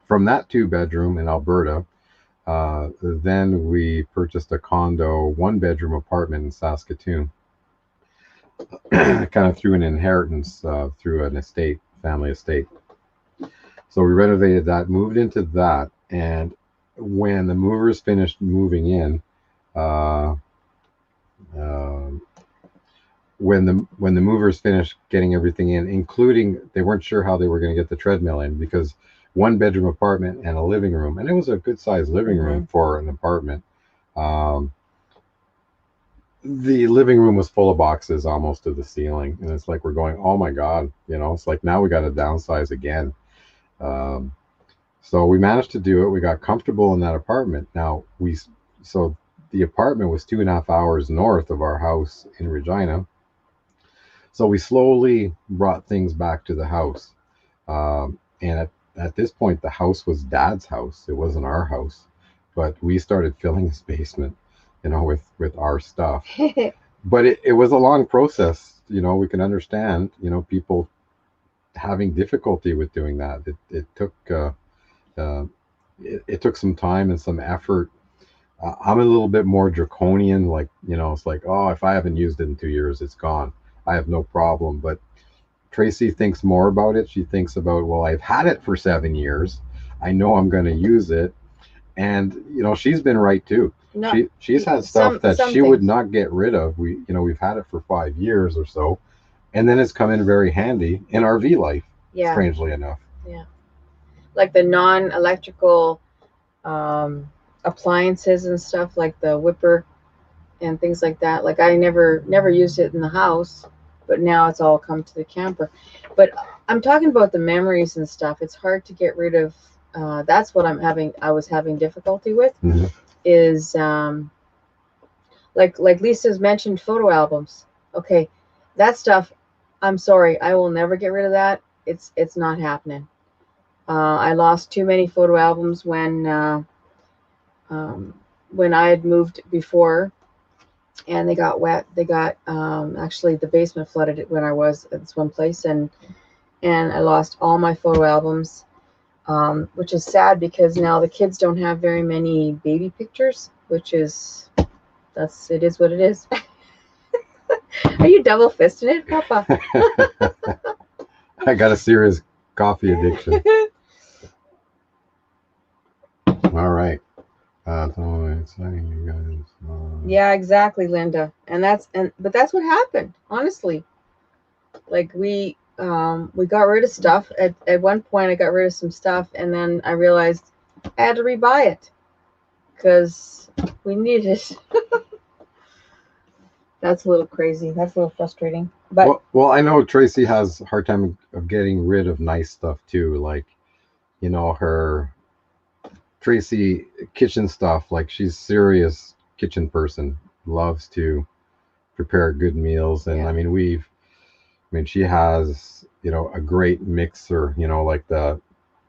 from that 2-bedroom in Alberta. Then we purchased a condo, 1-bedroom apartment in Saskatoon, kind of through an inheritance, through an estate, family estate. So we renovated that, moved into that, and when the movers finished moving in, when the movers finished getting everything in, including they weren't sure how they were going to get the treadmill in because 1-bedroom apartment and a living room, and it was a good sized living room for an apartment. The living room was full of boxes almost to the ceiling, and it's like we're going, oh my god, you know, it's like now we got to downsize again. So we managed to do it. We got comfortable in that apartment. Now so the apartment was 2.5 hours north of our house in Regina. So we slowly brought things back to the house. And at this point, the house was Dad's house. It wasn't our house. But we started filling his basement, you know, with our stuff. But it was a long process. You know, we can understand, you know, people having difficulty with doing that. It took some time and some effort. I'm a little bit more draconian, like, you know, it's like, oh, if I haven't used it in 2 years, it's gone. I have no problem. But Tracy thinks more about it. She thinks about, well, I've had it for 7 years. I know I'm going to use it. And, you know, she's been right too. She's had stuff that she would not get rid of. We've had it for 5 years or so. And then it's come in very handy in RV life, strangely enough. Yeah. Like the non-electrical appliances and stuff, like the whipper and things like that. Like I never used it in the house, but now it's all come to the camper. But I'm talking about the memories and stuff. It's hard to get rid of. That's what I was having difficulty with, is like Lisa's mentioned, photo albums. Okay, that stuff, I'm sorry, I will never get rid of that. It's not happening. I lost too many photo albums when I had moved before, and they got wet. They got actually the basement flooded when I was at this one place, and I lost all my photo albums, which is sad because now the kids don't have very many baby pictures, which is it is what it is. Are you double fisting it, Papa? I got a serious coffee addiction. All right. Yeah, exactly, Linda. But that's what happened, honestly. Like we got rid of stuff. At one point I got rid of some stuff, and then I realized I had to rebuy it because we needed it. That's a little crazy. That's a little frustrating. But well, I know Tracy has a hard time of getting rid of nice stuff too. Like, you know, her Tracy kitchen stuff. Like, she's serious kitchen person. Loves to prepare good meals. And Yeah. I mean, she has, a great mixer, like the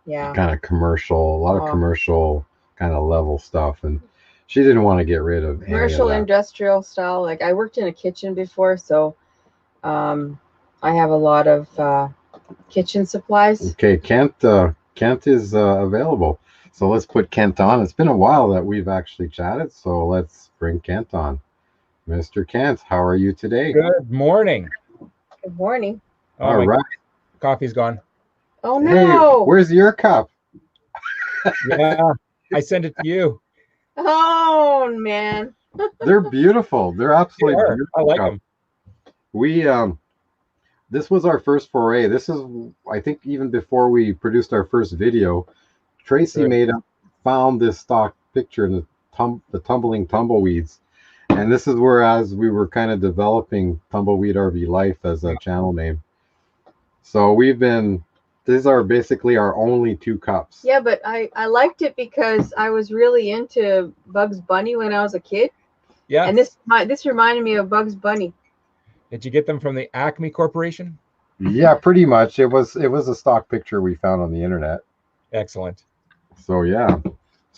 Yeah. kind of commercial, a lot of Oh. commercial kind of level stuff. And she didn't want to get rid of any of Commercial that. industrial style. Like I worked in a kitchen before, so I have a lot of kitchen supplies. Okay, Kent is available. So let's put Kent on. It's been a while that we've actually chatted, so let's bring Kent on. Mr. Kent, how are you today? Good morning. Good morning. Oh, All my right. coffee's gone. Oh Hey, no! where's your cup? Yeah, I sent it to you. Oh man! They're beautiful. They're They absolutely are. beautiful. I like cups. them. We this was our first foray. This is, I think, even before we produced our first video. Tracy Good. found this stock picture in the tumbling tumbleweeds, and this is where, as we were kind of developing Tumbleweed RV Life as a channel name. So these are basically our only two cups. Yeah, but I liked it because I was really into Bugs Bunny when I was a kid. Yeah. And this reminded me of Bugs Bunny. Did you get them from the Acme Corporation? Yeah, pretty much. It was a stock picture we found on the internet. Excellent. So yeah.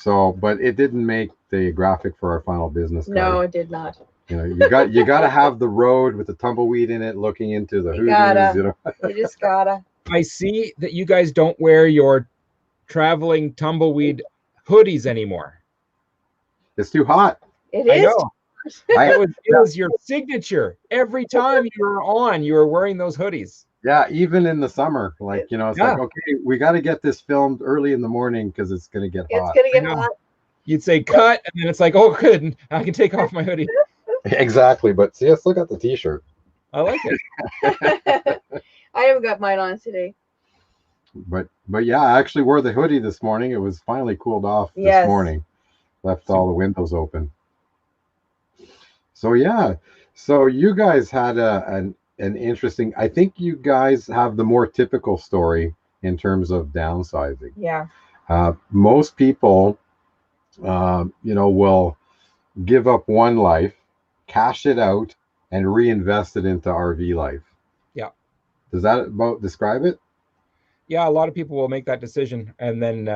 But it didn't make the graphic for our final business card. No, it did not. You got to have the road with the tumbleweed in it, looking into the hoodoos. You just gotta. I see that you guys don't wear your traveling tumbleweed hoodies anymore. It's too hot. It I is. know. It was your signature. Every time you were on, you were wearing those hoodies. Yeah, even in the summer, like, it's like, okay, we got to get this filmed early in the morning because it's going to get hot. It's gonna get hot. You'd say cut, and then it's like, oh, good, I can take off my hoodie. Exactly, but see, let's look at the t-shirt. I like it. I haven't got mine on today. But yeah, I actually wore the hoodie this morning. It was finally cooled off this morning. Left all the windows open. So yeah, so you guys had an interesting. I think you guys have the more typical story in terms of downsizing. Yeah. Most people, will give up one life, cash it out, and reinvest it into RV life. Yeah. Does that about describe it? Yeah, a lot of people will make that decision, and then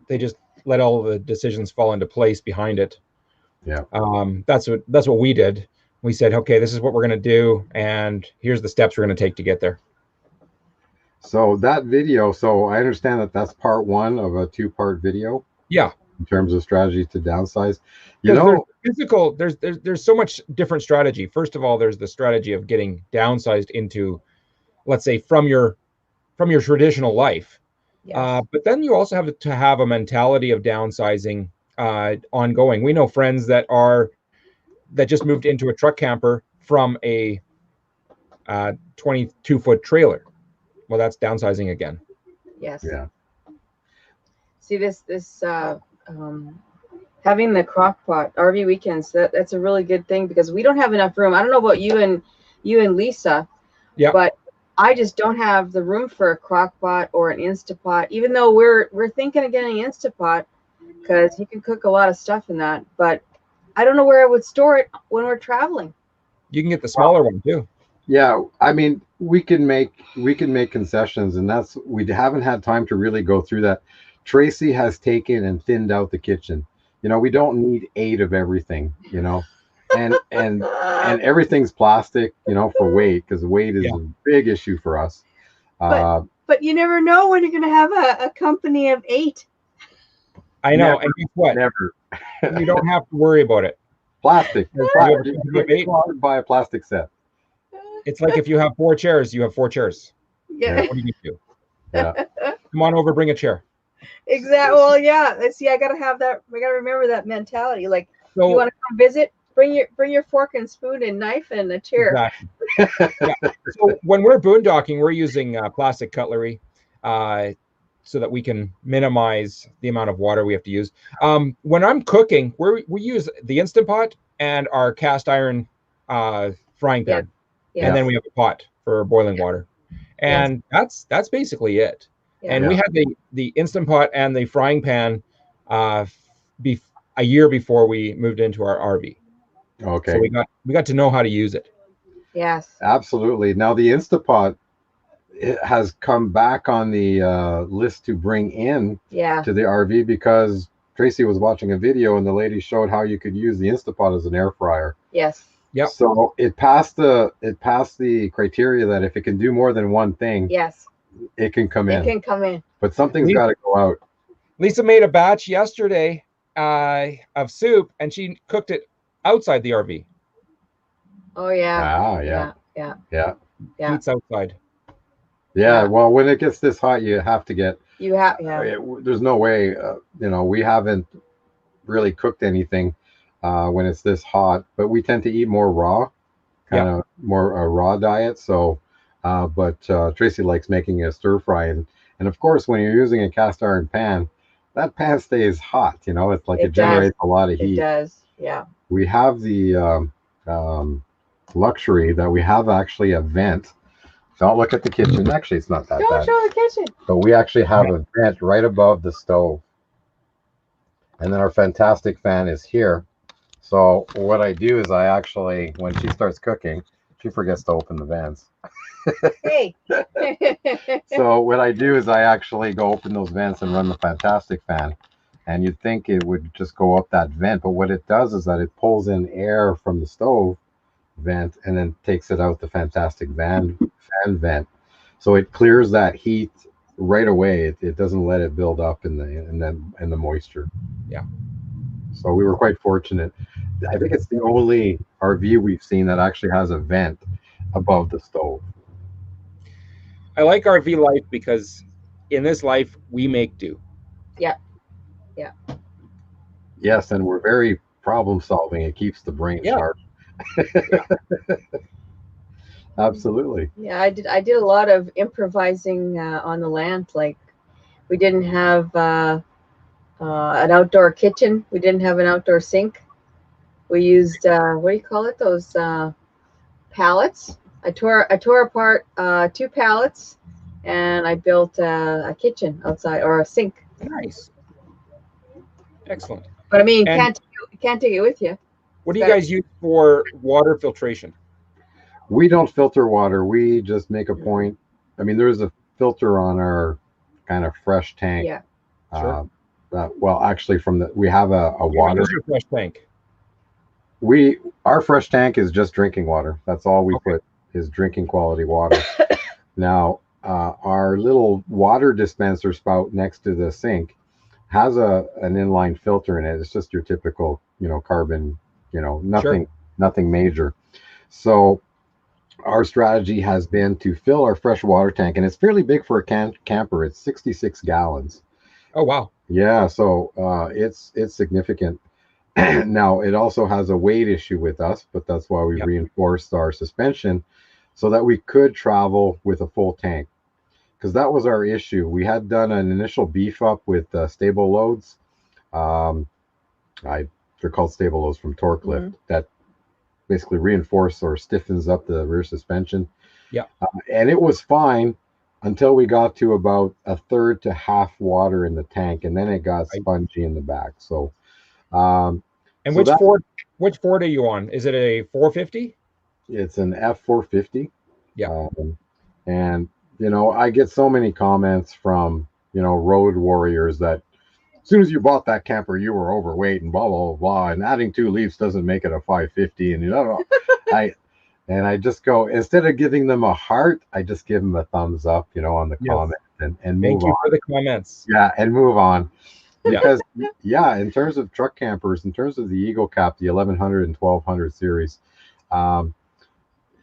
they just let all the decisions fall into place behind it. Yeah. That's what we did. We said, okay, this is what we're going to do, and here's the steps we're going to take to get there. So that video, I understand that that's part one of a two-part video. Yeah. In terms of strategy to downsize, there's so much different strategy. First of all, there's the strategy of getting downsized into, let's say, from your traditional life. Yes. But then you also have to have a mentality of downsizing ongoing. We know friends that just moved into a truck camper from a 22-foot trailer. Well, that's downsizing again. Yes. Yeah. See this having the crock pot RV weekends, that's a really good thing because we don't have enough room. I don't know about you and Lisa. Yeah. But I just don't have the room for a crock pot or an Instapot, even though we're thinking of getting an Instapot because you can cook a lot of stuff in that. But I don't know where I would store it when we're traveling. You can get the smaller one too. Yeah, I mean, we can make concessions, and we haven't had time to really go through that. Tracy has taken and thinned out the kitchen. We don't need 8 of everything, and everything's plastic, for weight, because weight is a big issue for us. But you never know when you're going to have a company of 8. I know, and guess what? Never. You don't have to worry about it. Plastic. Buy a plastic set. It's like if you have 4 chairs, you have 4 chairs. Yeah. What do you do? Yeah. Come on over, bring a chair. Exactly. Well, yeah. See, I gotta have that. I gotta remember that mentality. Like, So, you want to come visit? Bring your fork and spoon and knife and a chair. Exactly. Yeah. So when we're boondocking, we're using plastic cutlery, so that we can minimize the amount of water we have to use. When I'm cooking, we use the Instant Pot and our cast iron frying pan. Yeah. And then we have a pot for boiling water. And that's basically it. Yeah. And we had the Instant Pot and the frying pan a year before we moved into our RV. Okay. So we got to know how to use it. Yes. Absolutely. Now the Instapot, it has come back on the list to bring in Yeah. to the RV because Tracy was watching a video and the lady showed how you could use the Instapot as an air fryer. Yes. Yep. So it passed the criteria that if it can do more than one thing, Yes. it can come in. It can come in. But something's got to go out. Lisa made a batch yesterday of soup, and she cooked it outside the RV. Oh yeah. Ah, Yeah. yeah. Yeah. Yeah. Heats outside. Yeah. Yeah. Well, when it gets this hot, you have to get. You have. Yeah. There's no way. We haven't really cooked anything when it's this hot, but we tend to eat more raw, kind of more a raw diet. So, but Tracy likes making a stir fry, and of course, when you're using a cast iron pan, that pan stays hot. It's like it generates a lot of heat. It does. Yeah. We have the luxury that we have actually a vent. Don't look at the kitchen. Actually, it's not that Don't bad. show the kitchen. But we actually have a vent right above the stove. And then our fantastic fan is here. So what I do is I actually, when she starts cooking, she forgets to open the vents. Hey. So what I do is I actually go open those vents and run the fantastic fan. And you'd think it would just go up that vent. But what it does is that it pulls in air from the stove vent and then takes it out the fantastic fan vent. So it clears that heat right away. It doesn't let it build up in the moisture. Yeah. So we were quite fortunate. I think it's the only RV we've seen that actually has a vent above the stove. I like RV life because in this life we make do. Yeah. Yeah. Yes, and we're very problem solving. It keeps the brain sharp. Absolutely. Yeah, I did a lot of improvising on the land. Like, we didn't have an outdoor kitchen. We didn't have an outdoor sink. We used what do you call it? Those pallets. I tore apart 2 pallets, and I built a kitchen outside, or a sink. Nice. Excellent. But I mean, can't take it with you. What do you guys use for water filtration? We don't filter water. We just make a point. I mean, there's a filter on our kind of fresh tank. Yeah. Sure. Well, actually, we have a water. What's your fresh tank? Our fresh tank is just drinking water. That's all we put is drinking quality water. Now, our little water dispenser spout next to the sink has an inline filter in it. It's just your typical, carbon, nothing major. So our strategy has been to fill our fresh water tank, and it's fairly big for a camper. It's 66 gallons. Oh, wow. Yeah, so it's significant. Now, it also has a weight issue with us, but that's why we reinforced our suspension so that we could travel with a full tank, because that was our issue. We had done an initial beef up with stable loads. They're called stable loads from Torque Lift that basically reinforce or stiffens up the rear suspension. Yeah. And it was fine until we got to about a third to half water in the tank, and then it got spongy in the back. So, and which Ford are you on? Is it a 450? It's an F450. Yeah. And I get so many comments from road warriors that as soon as you bought that camper, you were overweight and blah blah blah, and adding 2 leaves doesn't make it a 550. And I just go, instead of giving them a heart, I just give them a thumbs up, on the comment and move on. Thank you for the comments. Yeah, and move on. Because in terms of truck campers, in terms of the Eagle Cap, the 1100 and 1200 series,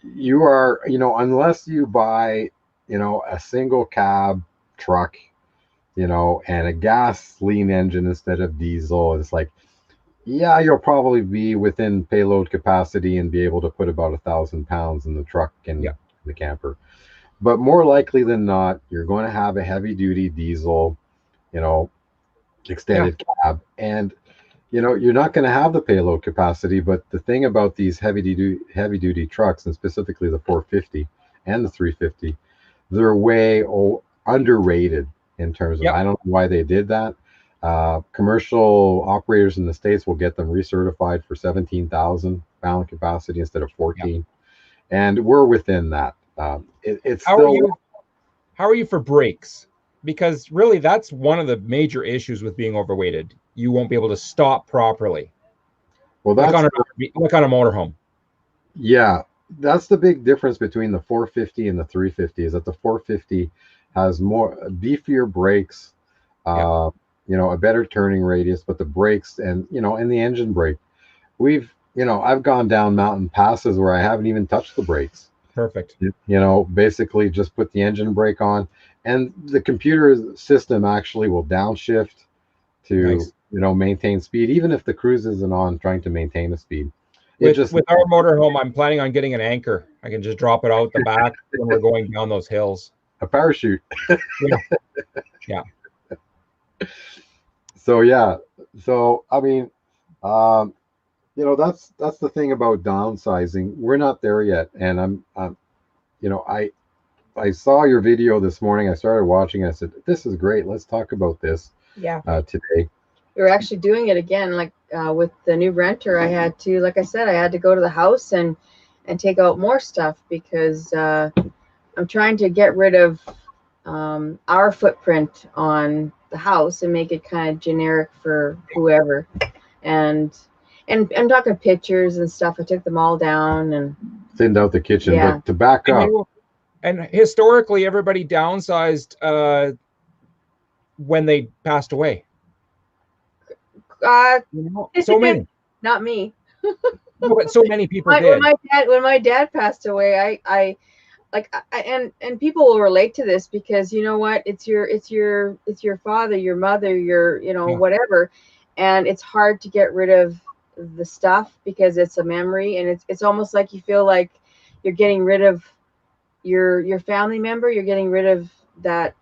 you are, unless you buy, a single cab truck, and a gasoline engine instead of diesel, it's like, you'll probably be within payload capacity and be able to put about 1,000 pounds in the truck and the camper. But more likely than not, you're going to have a heavy duty diesel, extended cab, and you're not going to have the payload capacity. But the thing about these heavy duty trucks, and specifically the 450 and the 350, they're way underrated in terms of, I don't know why they did that. Commercial operators in the States will get them recertified for 17,000 gallon capacity instead of 14, and we're within that. It's still. How are you for brakes? Because really, that's one of the major issues with being overweighted. You won't be able to stop properly. Well, like on a motorhome. Yeah, that's the big difference between the 450 and the 350 is that the 450 has more beefier brakes, a better turning radius, but the brakes and the engine brake, I've gone down mountain passes where I haven't even touched the brakes. Perfect. Basically just put the engine brake on, and the computer system actually will downshift to maintain speed, even if the cruise isn't on, trying to maintain the speed. With our motorhome, I'm planning on getting an anchor. I can just drop it out the back when we're going down those hills. A parachute. Yeah. So I mean, that's the thing about downsizing. We're not there yet, and I saw your video this morning. I started watching it. I said, "This is great. Let's talk about this." Today. We're actually doing it again, like with the new renter. I had to go to the house and take out more stuff because I'm trying to get rid of our footprint on the house and make it kind of generic for whoever. And I'm talking pictures and stuff. I took them all down and thinned out the kitchen. But to back up, and historically, everybody downsized when they passed away. So many. Not me. No, but so many people did. When my dad passed away, and people will relate to this because you know what? It's your father, your mother, your whatever, and it's hard to get rid of the stuff because it's a memory, and it's almost like you feel like you're getting rid of your family member, you're getting rid of that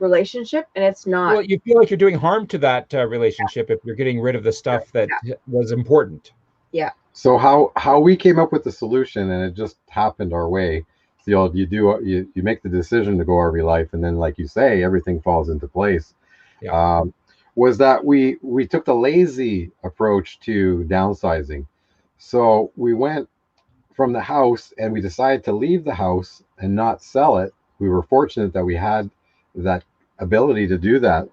relationship, and it's not. Well, you feel like you're doing harm to that relationship if you're getting rid of the stuff that was important. Yeah. So how we came up with the solution, and it just happened our way. So you make the decision to go RV life, and then, like you say, everything falls into place. Yeah. Was that we took the lazy approach to downsizing. So we went from the house, and we decided to leave the house and not sell it. We were fortunate that we had that ability to do that,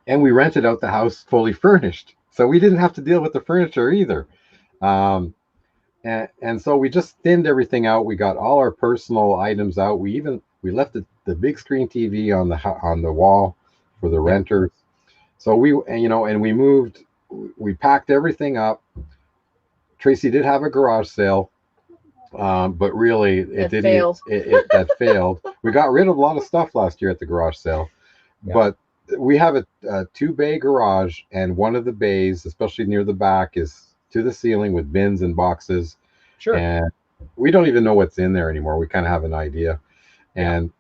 and we rented out the house fully furnished, so we didn't have to deal with the furniture either. And so we just thinned everything out. We got all our personal items out. We left the big screen TV on the wall for the renters. So we moved. We packed everything up. Tracy did have a garage sale, but really it didn't. Failed. That failed. We got rid of a lot of stuff last year at the garage sale, but we have a 2-bay garage, and one of the bays, especially near the back, is to the ceiling with bins and boxes. Sure. And we don't even know what's in there anymore. We kind of have an idea, and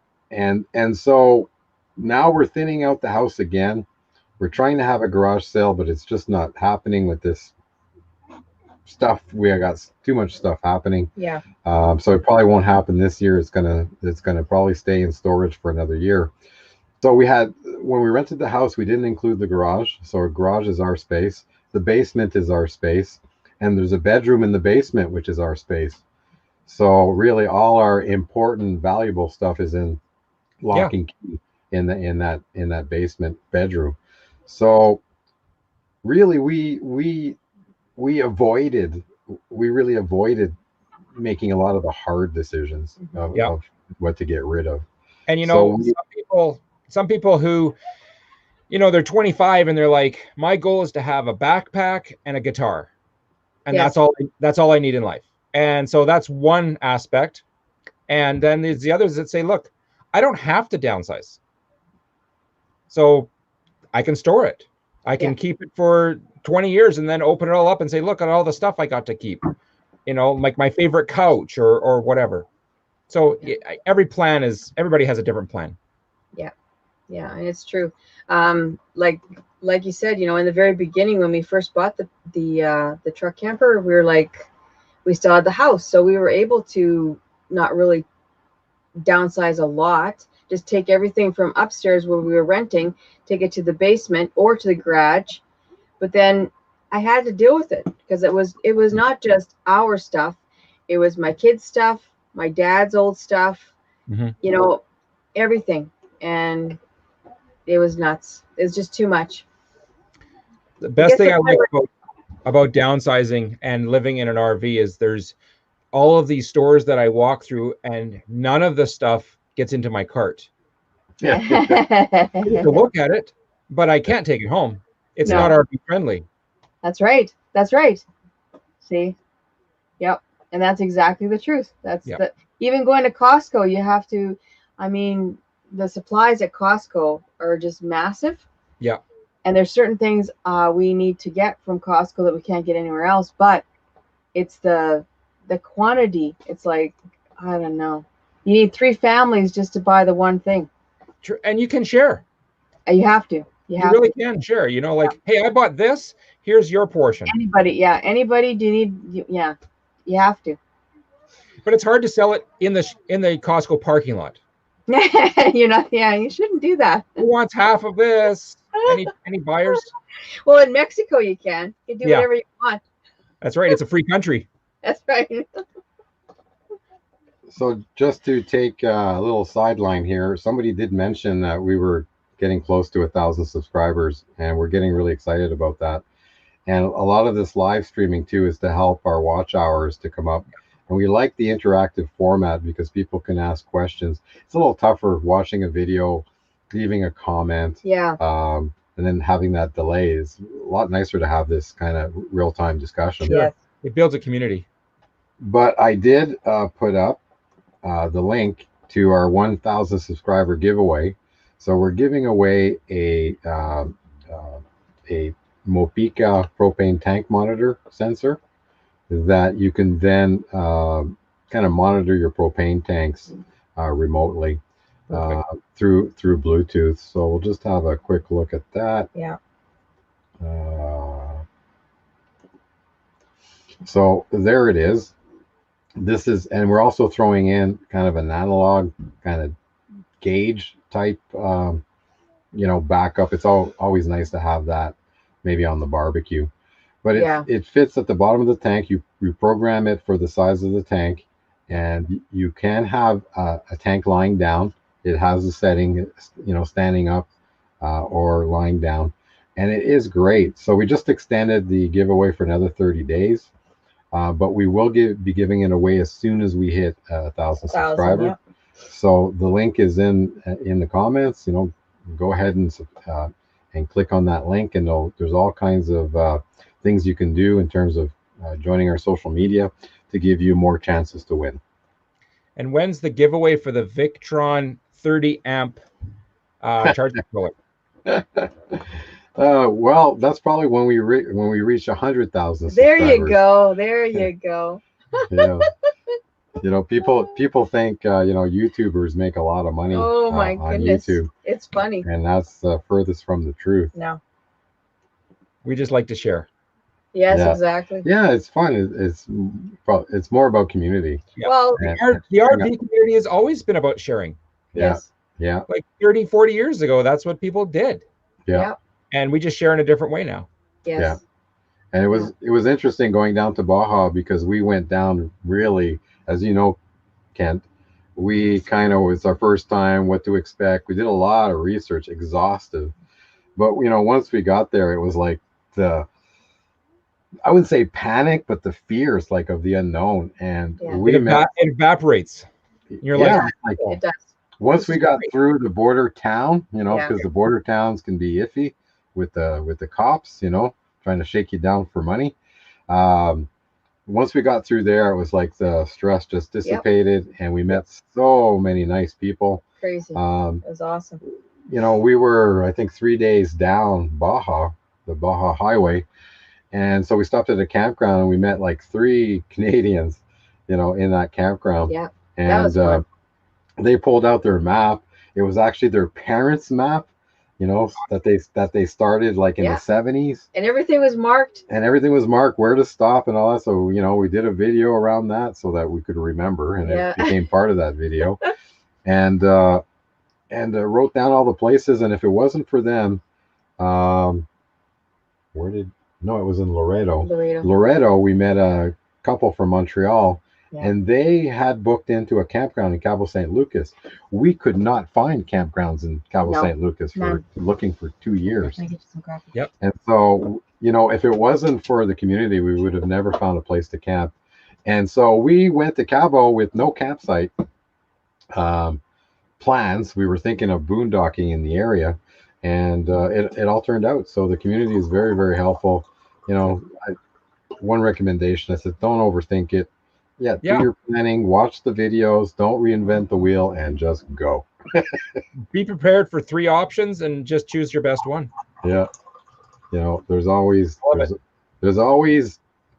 so now we're thinning out the house again. We're trying to have a garage sale, but it's just not happening with this stuff. We got too much stuff happening. Yeah. So it probably won't happen this year. It's gonna probably stay in storage for another year. So when we rented the house, we didn't include the garage. So our garage is our space. The basement is our space, and there's a bedroom in the basement, which is our space. So really, all our important, valuable stuff is in lock and key in that basement bedroom. So really, we really avoided making a lot of the hard decisions of what to get rid of. And some people who, they're 25 and they're like, my goal is to have a backpack and a guitar, and that's all I need in life. And so that's one aspect. And then there's the others that say, look, I don't have to downsize, so I can store it. I can keep it for 20 years and then open it all up and say, look at all the stuff I got to keep, like my favorite couch or whatever. So everybody has a different plan. Yeah, and it's true. Like you said, in the very beginning when we first bought the truck camper, we still had the house, so we were able to not really downsize a lot, just take everything from upstairs where we were renting, take it to the basement or to the garage. But then I had to deal with it because it was not just our stuff. It was my kids' stuff, my dad's old stuff, you know, everything. And it was nuts. It was just too much. The best thing I like about downsizing and living in an RV is there's all of these stores that I walk through and none of the stuff gets into my cart. Yeah. I need to look at it, but I can't take it home. It's No. not RV friendly. That's right. That's right. See? Yep. And that's exactly the truth. That's the even going to Costco, you have to, I mean, the supplies at Costco are just massive. Yeah. And there's certain things we need to get from Costco that we can't get anywhere else, but it's the quantity. It's like, I don't know. You need 3 families just to buy the one thing. True. And you can share. You have to. You really can share. You know, like, hey, I bought this. Here's your portion. Anybody, anybody. Do you need? You have to. But it's hard to sell it in the Costco parking lot. You're not. Yeah, you shouldn't do that. Who wants half of this? Any buyers? Well, in Mexico, you can. You can do whatever you want. That's right. It's a free country. That's right. So just to take a little sideline here, somebody did mention that we were getting close to 1,000 subscribers, and we're getting really excited about that. And a lot of this live streaming too is to help our watch hours to come up. And we like the interactive format because people can ask questions. It's a little tougher watching a video, leaving a comment, and then having that delay. Is a lot nicer to have this kind of real-time discussion. Sure. Yes. It builds a community. But I did put up the link to our 1,000 subscriber giveaway. So we're giving away a Mopica propane tank monitor sensor that you can then kind of monitor your propane tanks remotely through Bluetooth. So we'll just have a quick look at that. Yeah. So there it is. This is, and we're also throwing in kind of an analog kind of gauge type, backup. It's always nice to have that maybe on the barbecue, but it fits at the bottom of the tank. You program it for the size of the tank, and you can have a tank lying down. It has a setting, standing up or lying down, and it is great. So we just extended the giveaway for another 30 days. But we will be giving it away as soon as we hit 1,000 subscribers. Yep. So the link is in the comments. Go ahead and click on that link, and there's all kinds of things you can do in terms of joining our social media to give you more chances to win. And when's the giveaway for the Victron 30 amp charging controller? Well, that's probably when we reach 100,000 subscribers. There you go. There you go. People think YouTubers make a lot of money. Oh my goodness, on YouTube. It's funny, and that's furthest from the truth. No, we just like to share. Yes, exactly. Yeah, it's fun. It's more about community. Yeah. Well, the RV community has always been about sharing. Yes. Yeah. Like 30, 40 years ago, that's what people did. Yeah. And we just share in a different way now. Yes. Yeah. And it was interesting going down to Baja because we went down really, as you know, Kent, we kind of, was our first time, what to expect. We did a lot of research, exhaustive. But, once we got there, it was like I wouldn't say panic, but the fears like of the unknown. And it evaporates. You're like, it does. Once we got through the border town, because the border towns can be iffy with the cops, trying to shake you down for money. Once we got through there, it was like the stress just dissipated, and we met so many nice people. Crazy. It was awesome. We were, I think, 3 days down the Baja Highway, and so we stopped at a campground, and we met like 3 Canadians, in that campground. Yeah, and that was fun. They pulled out their map. It was actually their parents' map, that they started like in the 70s. And everything was marked. And everything was marked, where to stop and all that. So, we did a video around that so that we could remember, and it became part of that video. And and wrote down all the places. And if it wasn't for them, no, it was in Loreto. Loreto, we met a couple from Montreal, and they had booked into a campground in Cabo St. Lucas. We could not find campgrounds in Cabo St. Lucas for looking for 2 years. Yep. And so, you know, if it wasn't for the community, we would have never found a place to camp. And so we went to Cabo with no campsite plans. We were thinking of boondocking in the area, and it all turned out. So the community is very, very helpful. You know, one recommendation, I said, don't overthink it. Do your planning, watch the videos, don't reinvent the wheel, and just go. Be prepared for 3 options and just choose your best one. Yeah. You know, there's always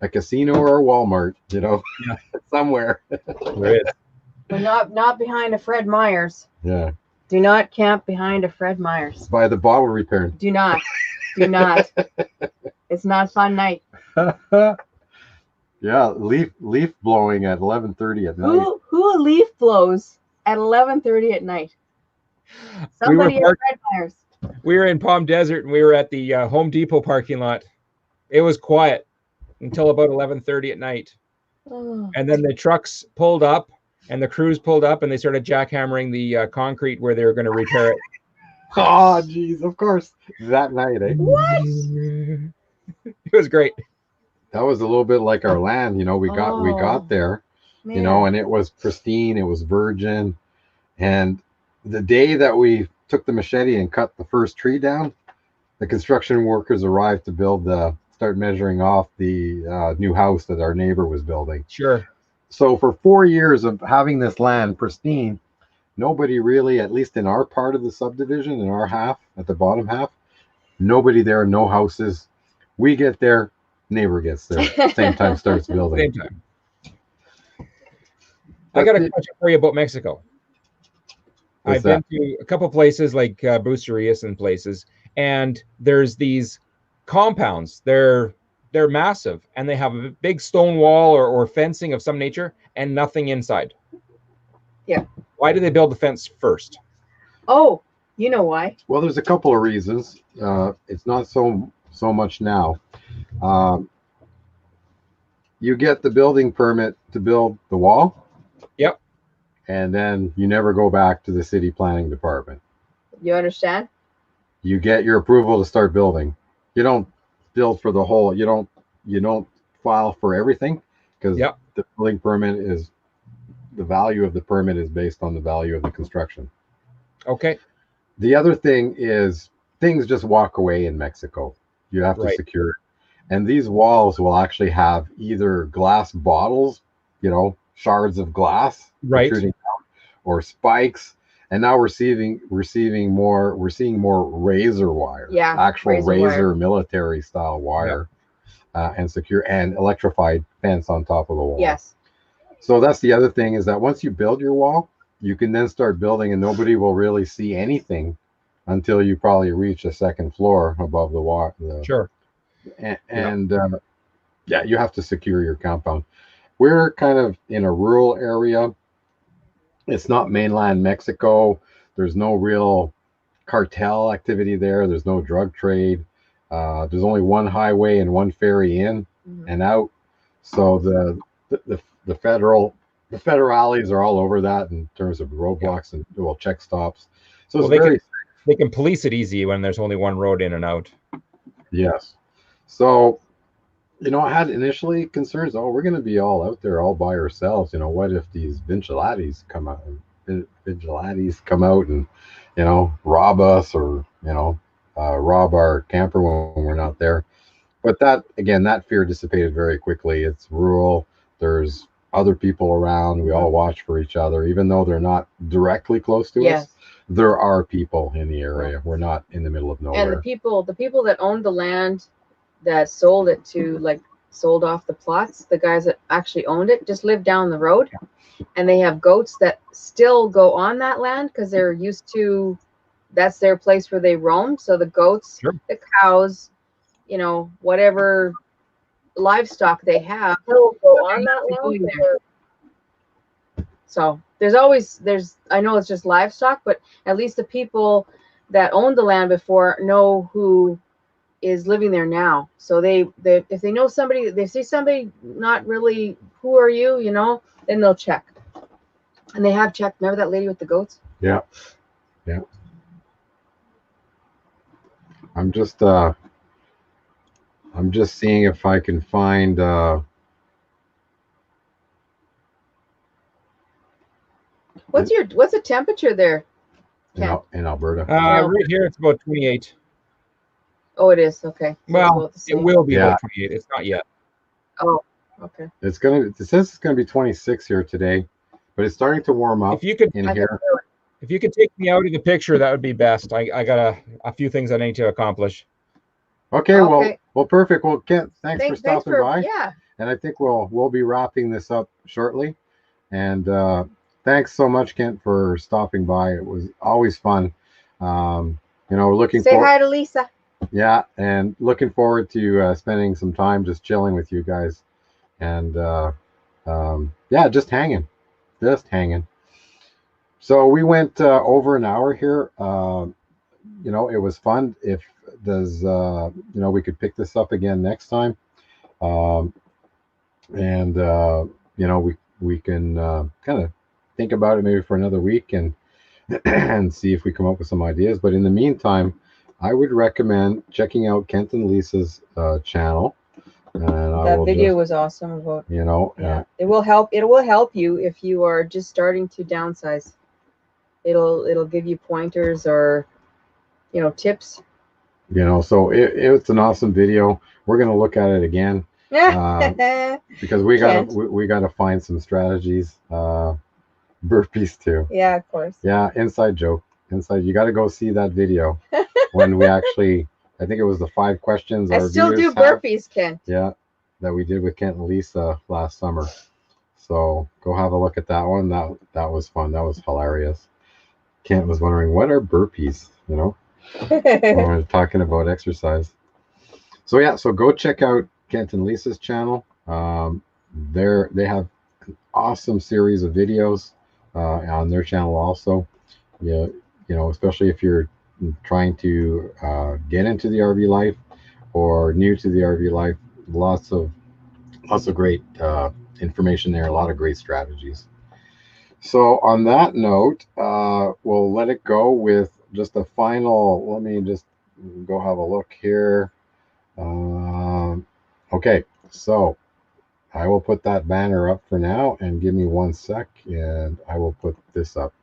a casino or a Walmart, you know, somewhere. There is. But not behind a Fred Meyer's. Yeah. Do not camp behind a Fred Meyer's. By the bottle repair. Do not. Do not. It's not a fun night. Yeah, leaf blowing at 11:30 at night. Who leaf blows at 11:30 at night? Somebody at Fred Meyer's. We were in Palm Desert, and we were at the Home Depot parking lot. It was quiet until about 11:30 at night. Oh. And then the trucks pulled up, and the crews pulled up, and they started jackhammering the concrete where they were going to repair it. Oh, geez, of course. That night, eh? What? It was great. That was a little bit like our land, you know. We got there, man. You know, and it was pristine, it was virgin. And the day that we took the machete and cut the first tree down, the construction workers arrived to start measuring off the new house that our neighbor was building. Sure. So for 4 years of having this land pristine, nobody really, at least in our part of the subdivision, in our half, at the bottom half, nobody there, no houses. We get there, neighbor gets there, same time starts building. Same time. I got a question for you about Mexico. I've been to a couple places like Bucerias and places, and there's these compounds. They're massive, and they have a big stone wall or fencing of some nature, and nothing inside. Yeah. Why do they build the fence first? Oh, you know why? Well, there's a couple of reasons. It's not so much now. You get the building permit to build the wall. Yep. And then you never go back to the city planning department. You understand? You get your approval to start building. You don't build for the whole. You don't file for everything, because the building permit is, the value of the permit is based on the value of the construction. Okay. The other thing is things just walk away in Mexico. You have to secure it. And these walls will actually have either glass bottles, you know, shards of glass protruding out, or spikes. And now we're seeing more razor wire, actual razor military style wire, and secure and electrified fence on top of the wall. Yes. So that's the other thing, is that once you build your wall, you can then start building, and nobody will really see anything until you probably reach a second floor above the wall. Sure. And you have to secure your compound. We're kind of in a rural area. It's not mainland Mexico. There's no real cartel activity there. There's no drug trade. There's only one highway and one ferry in and out. So the federales are all over that in terms of roadblocks and check stops. So they can police it easy when there's only one road in and out. Yes. So, you know, I had initially concerns. Oh, we're going to be all out there all by ourselves. You know, what if these vigilantes come out and, you know, rob us, or, you know, rob our camper when we're not there. But that fear dissipated very quickly. It's rural. There's other people around. We all watch for each other, even though they're not directly close to us. There are people in the area. We're not in the middle of nowhere. And the people that owned the land, that sold it to, like, sold off the plots, the guys that actually owned it just live down the road, and they have goats that still go on that land because they're used to, that's their place where they roam. So the goats, the cows, you know, whatever livestock they have, they'll go on that land. So I know it's just livestock, but at least the people that owned the land before know who is living there now. So they if they know somebody, they see somebody not really, who are you, you know, then they'll check. And they have checked. Remember that lady with the goats? Yeah. Yeah. I'm just seeing if I can find what's the temperature there, Ken? in Alberta. Right here it's about 28. Oh, it is. Okay. So Well, it will be about 28. It's not yet. Oh, okay. It says it's gonna be 26 here today, but it's starting to warm up If you could in here. If you could take me out of the picture, that would be best. I got a few things I need to accomplish. Okay, well, perfect. Well, Kent, thanks for stopping by. Yeah. And I think we'll be wrapping this up shortly. And thanks so much, Kent, for stopping by. It was always fun. Looking Say hi to Lisa. Yeah, and looking forward to spending some time just chilling with you guys. And just hanging. So we went over an hour here. It was fun. If we could pick this up again next time. We can kind of think about it maybe for another week and and see if we come up with some ideas. But in the meantime, I would recommend checking out Kent and Lisa's channel. And that video was awesome about, it will help you if you are just starting to downsize. It'll give you pointers or tips. So it's an awesome video. We're gonna look at it again because we gotta find some strategies. Burpees too. Yeah, of course. Yeah, inside joke. You got to go see that video when we actually. I think it was the 5 questions. I still do burpees, Kent. Yeah, that we did with Kent and Lisa last summer. So go have a look at that one. That was fun. That was hilarious. Kent was wondering, what are burpees? When we're talking about exercise. So go check out Kent and Lisa's channel. They have an awesome series of videos on their channel also. Especially if you're trying to get into the RV life or new to the RV life, lots of great information there, a lot of great strategies. So on that note, we'll let it go with just a final. Let me just go have a look here. Okay, so I will put that banner up for now, and give me 1 sec, and I will put this up.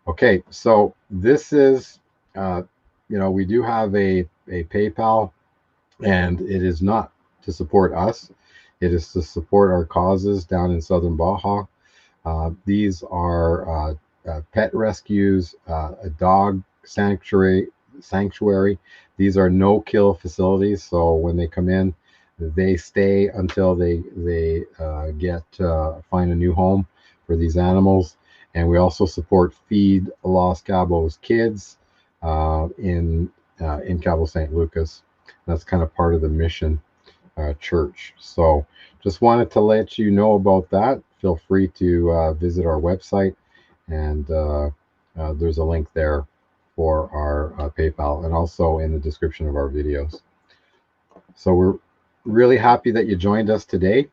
Okay, so this is, we do have a PayPal, and it is not to support us. It is to support our causes down in Southern Baja. These are pet rescues, a dog sanctuary. These are no-kill facilities, so when they come in, they stay until they find a new home for these animals. And we also support Feed Los Cabos Kids in Cabo San Lucas. That's kind of part of the mission church. So just wanted to let you know about that. Feel free to visit our website, and there's a link there for our PayPal, and also in the description of our videos. So we're really happy that you joined us today.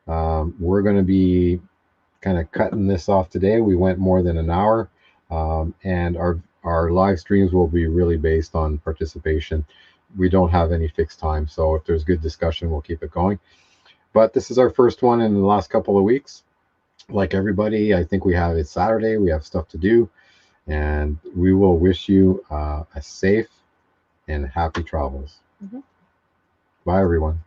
We're going to be kind of cutting this off today. We went more than an hour, and our live streams will be really based on participation. We don't have any fixed time, so if there's good discussion, we'll keep it going. But this is our first one in the last couple of weeks. Like everybody, I think it's Saturday. We have stuff to do, and we will wish you a safe and happy travels. Bye, everyone.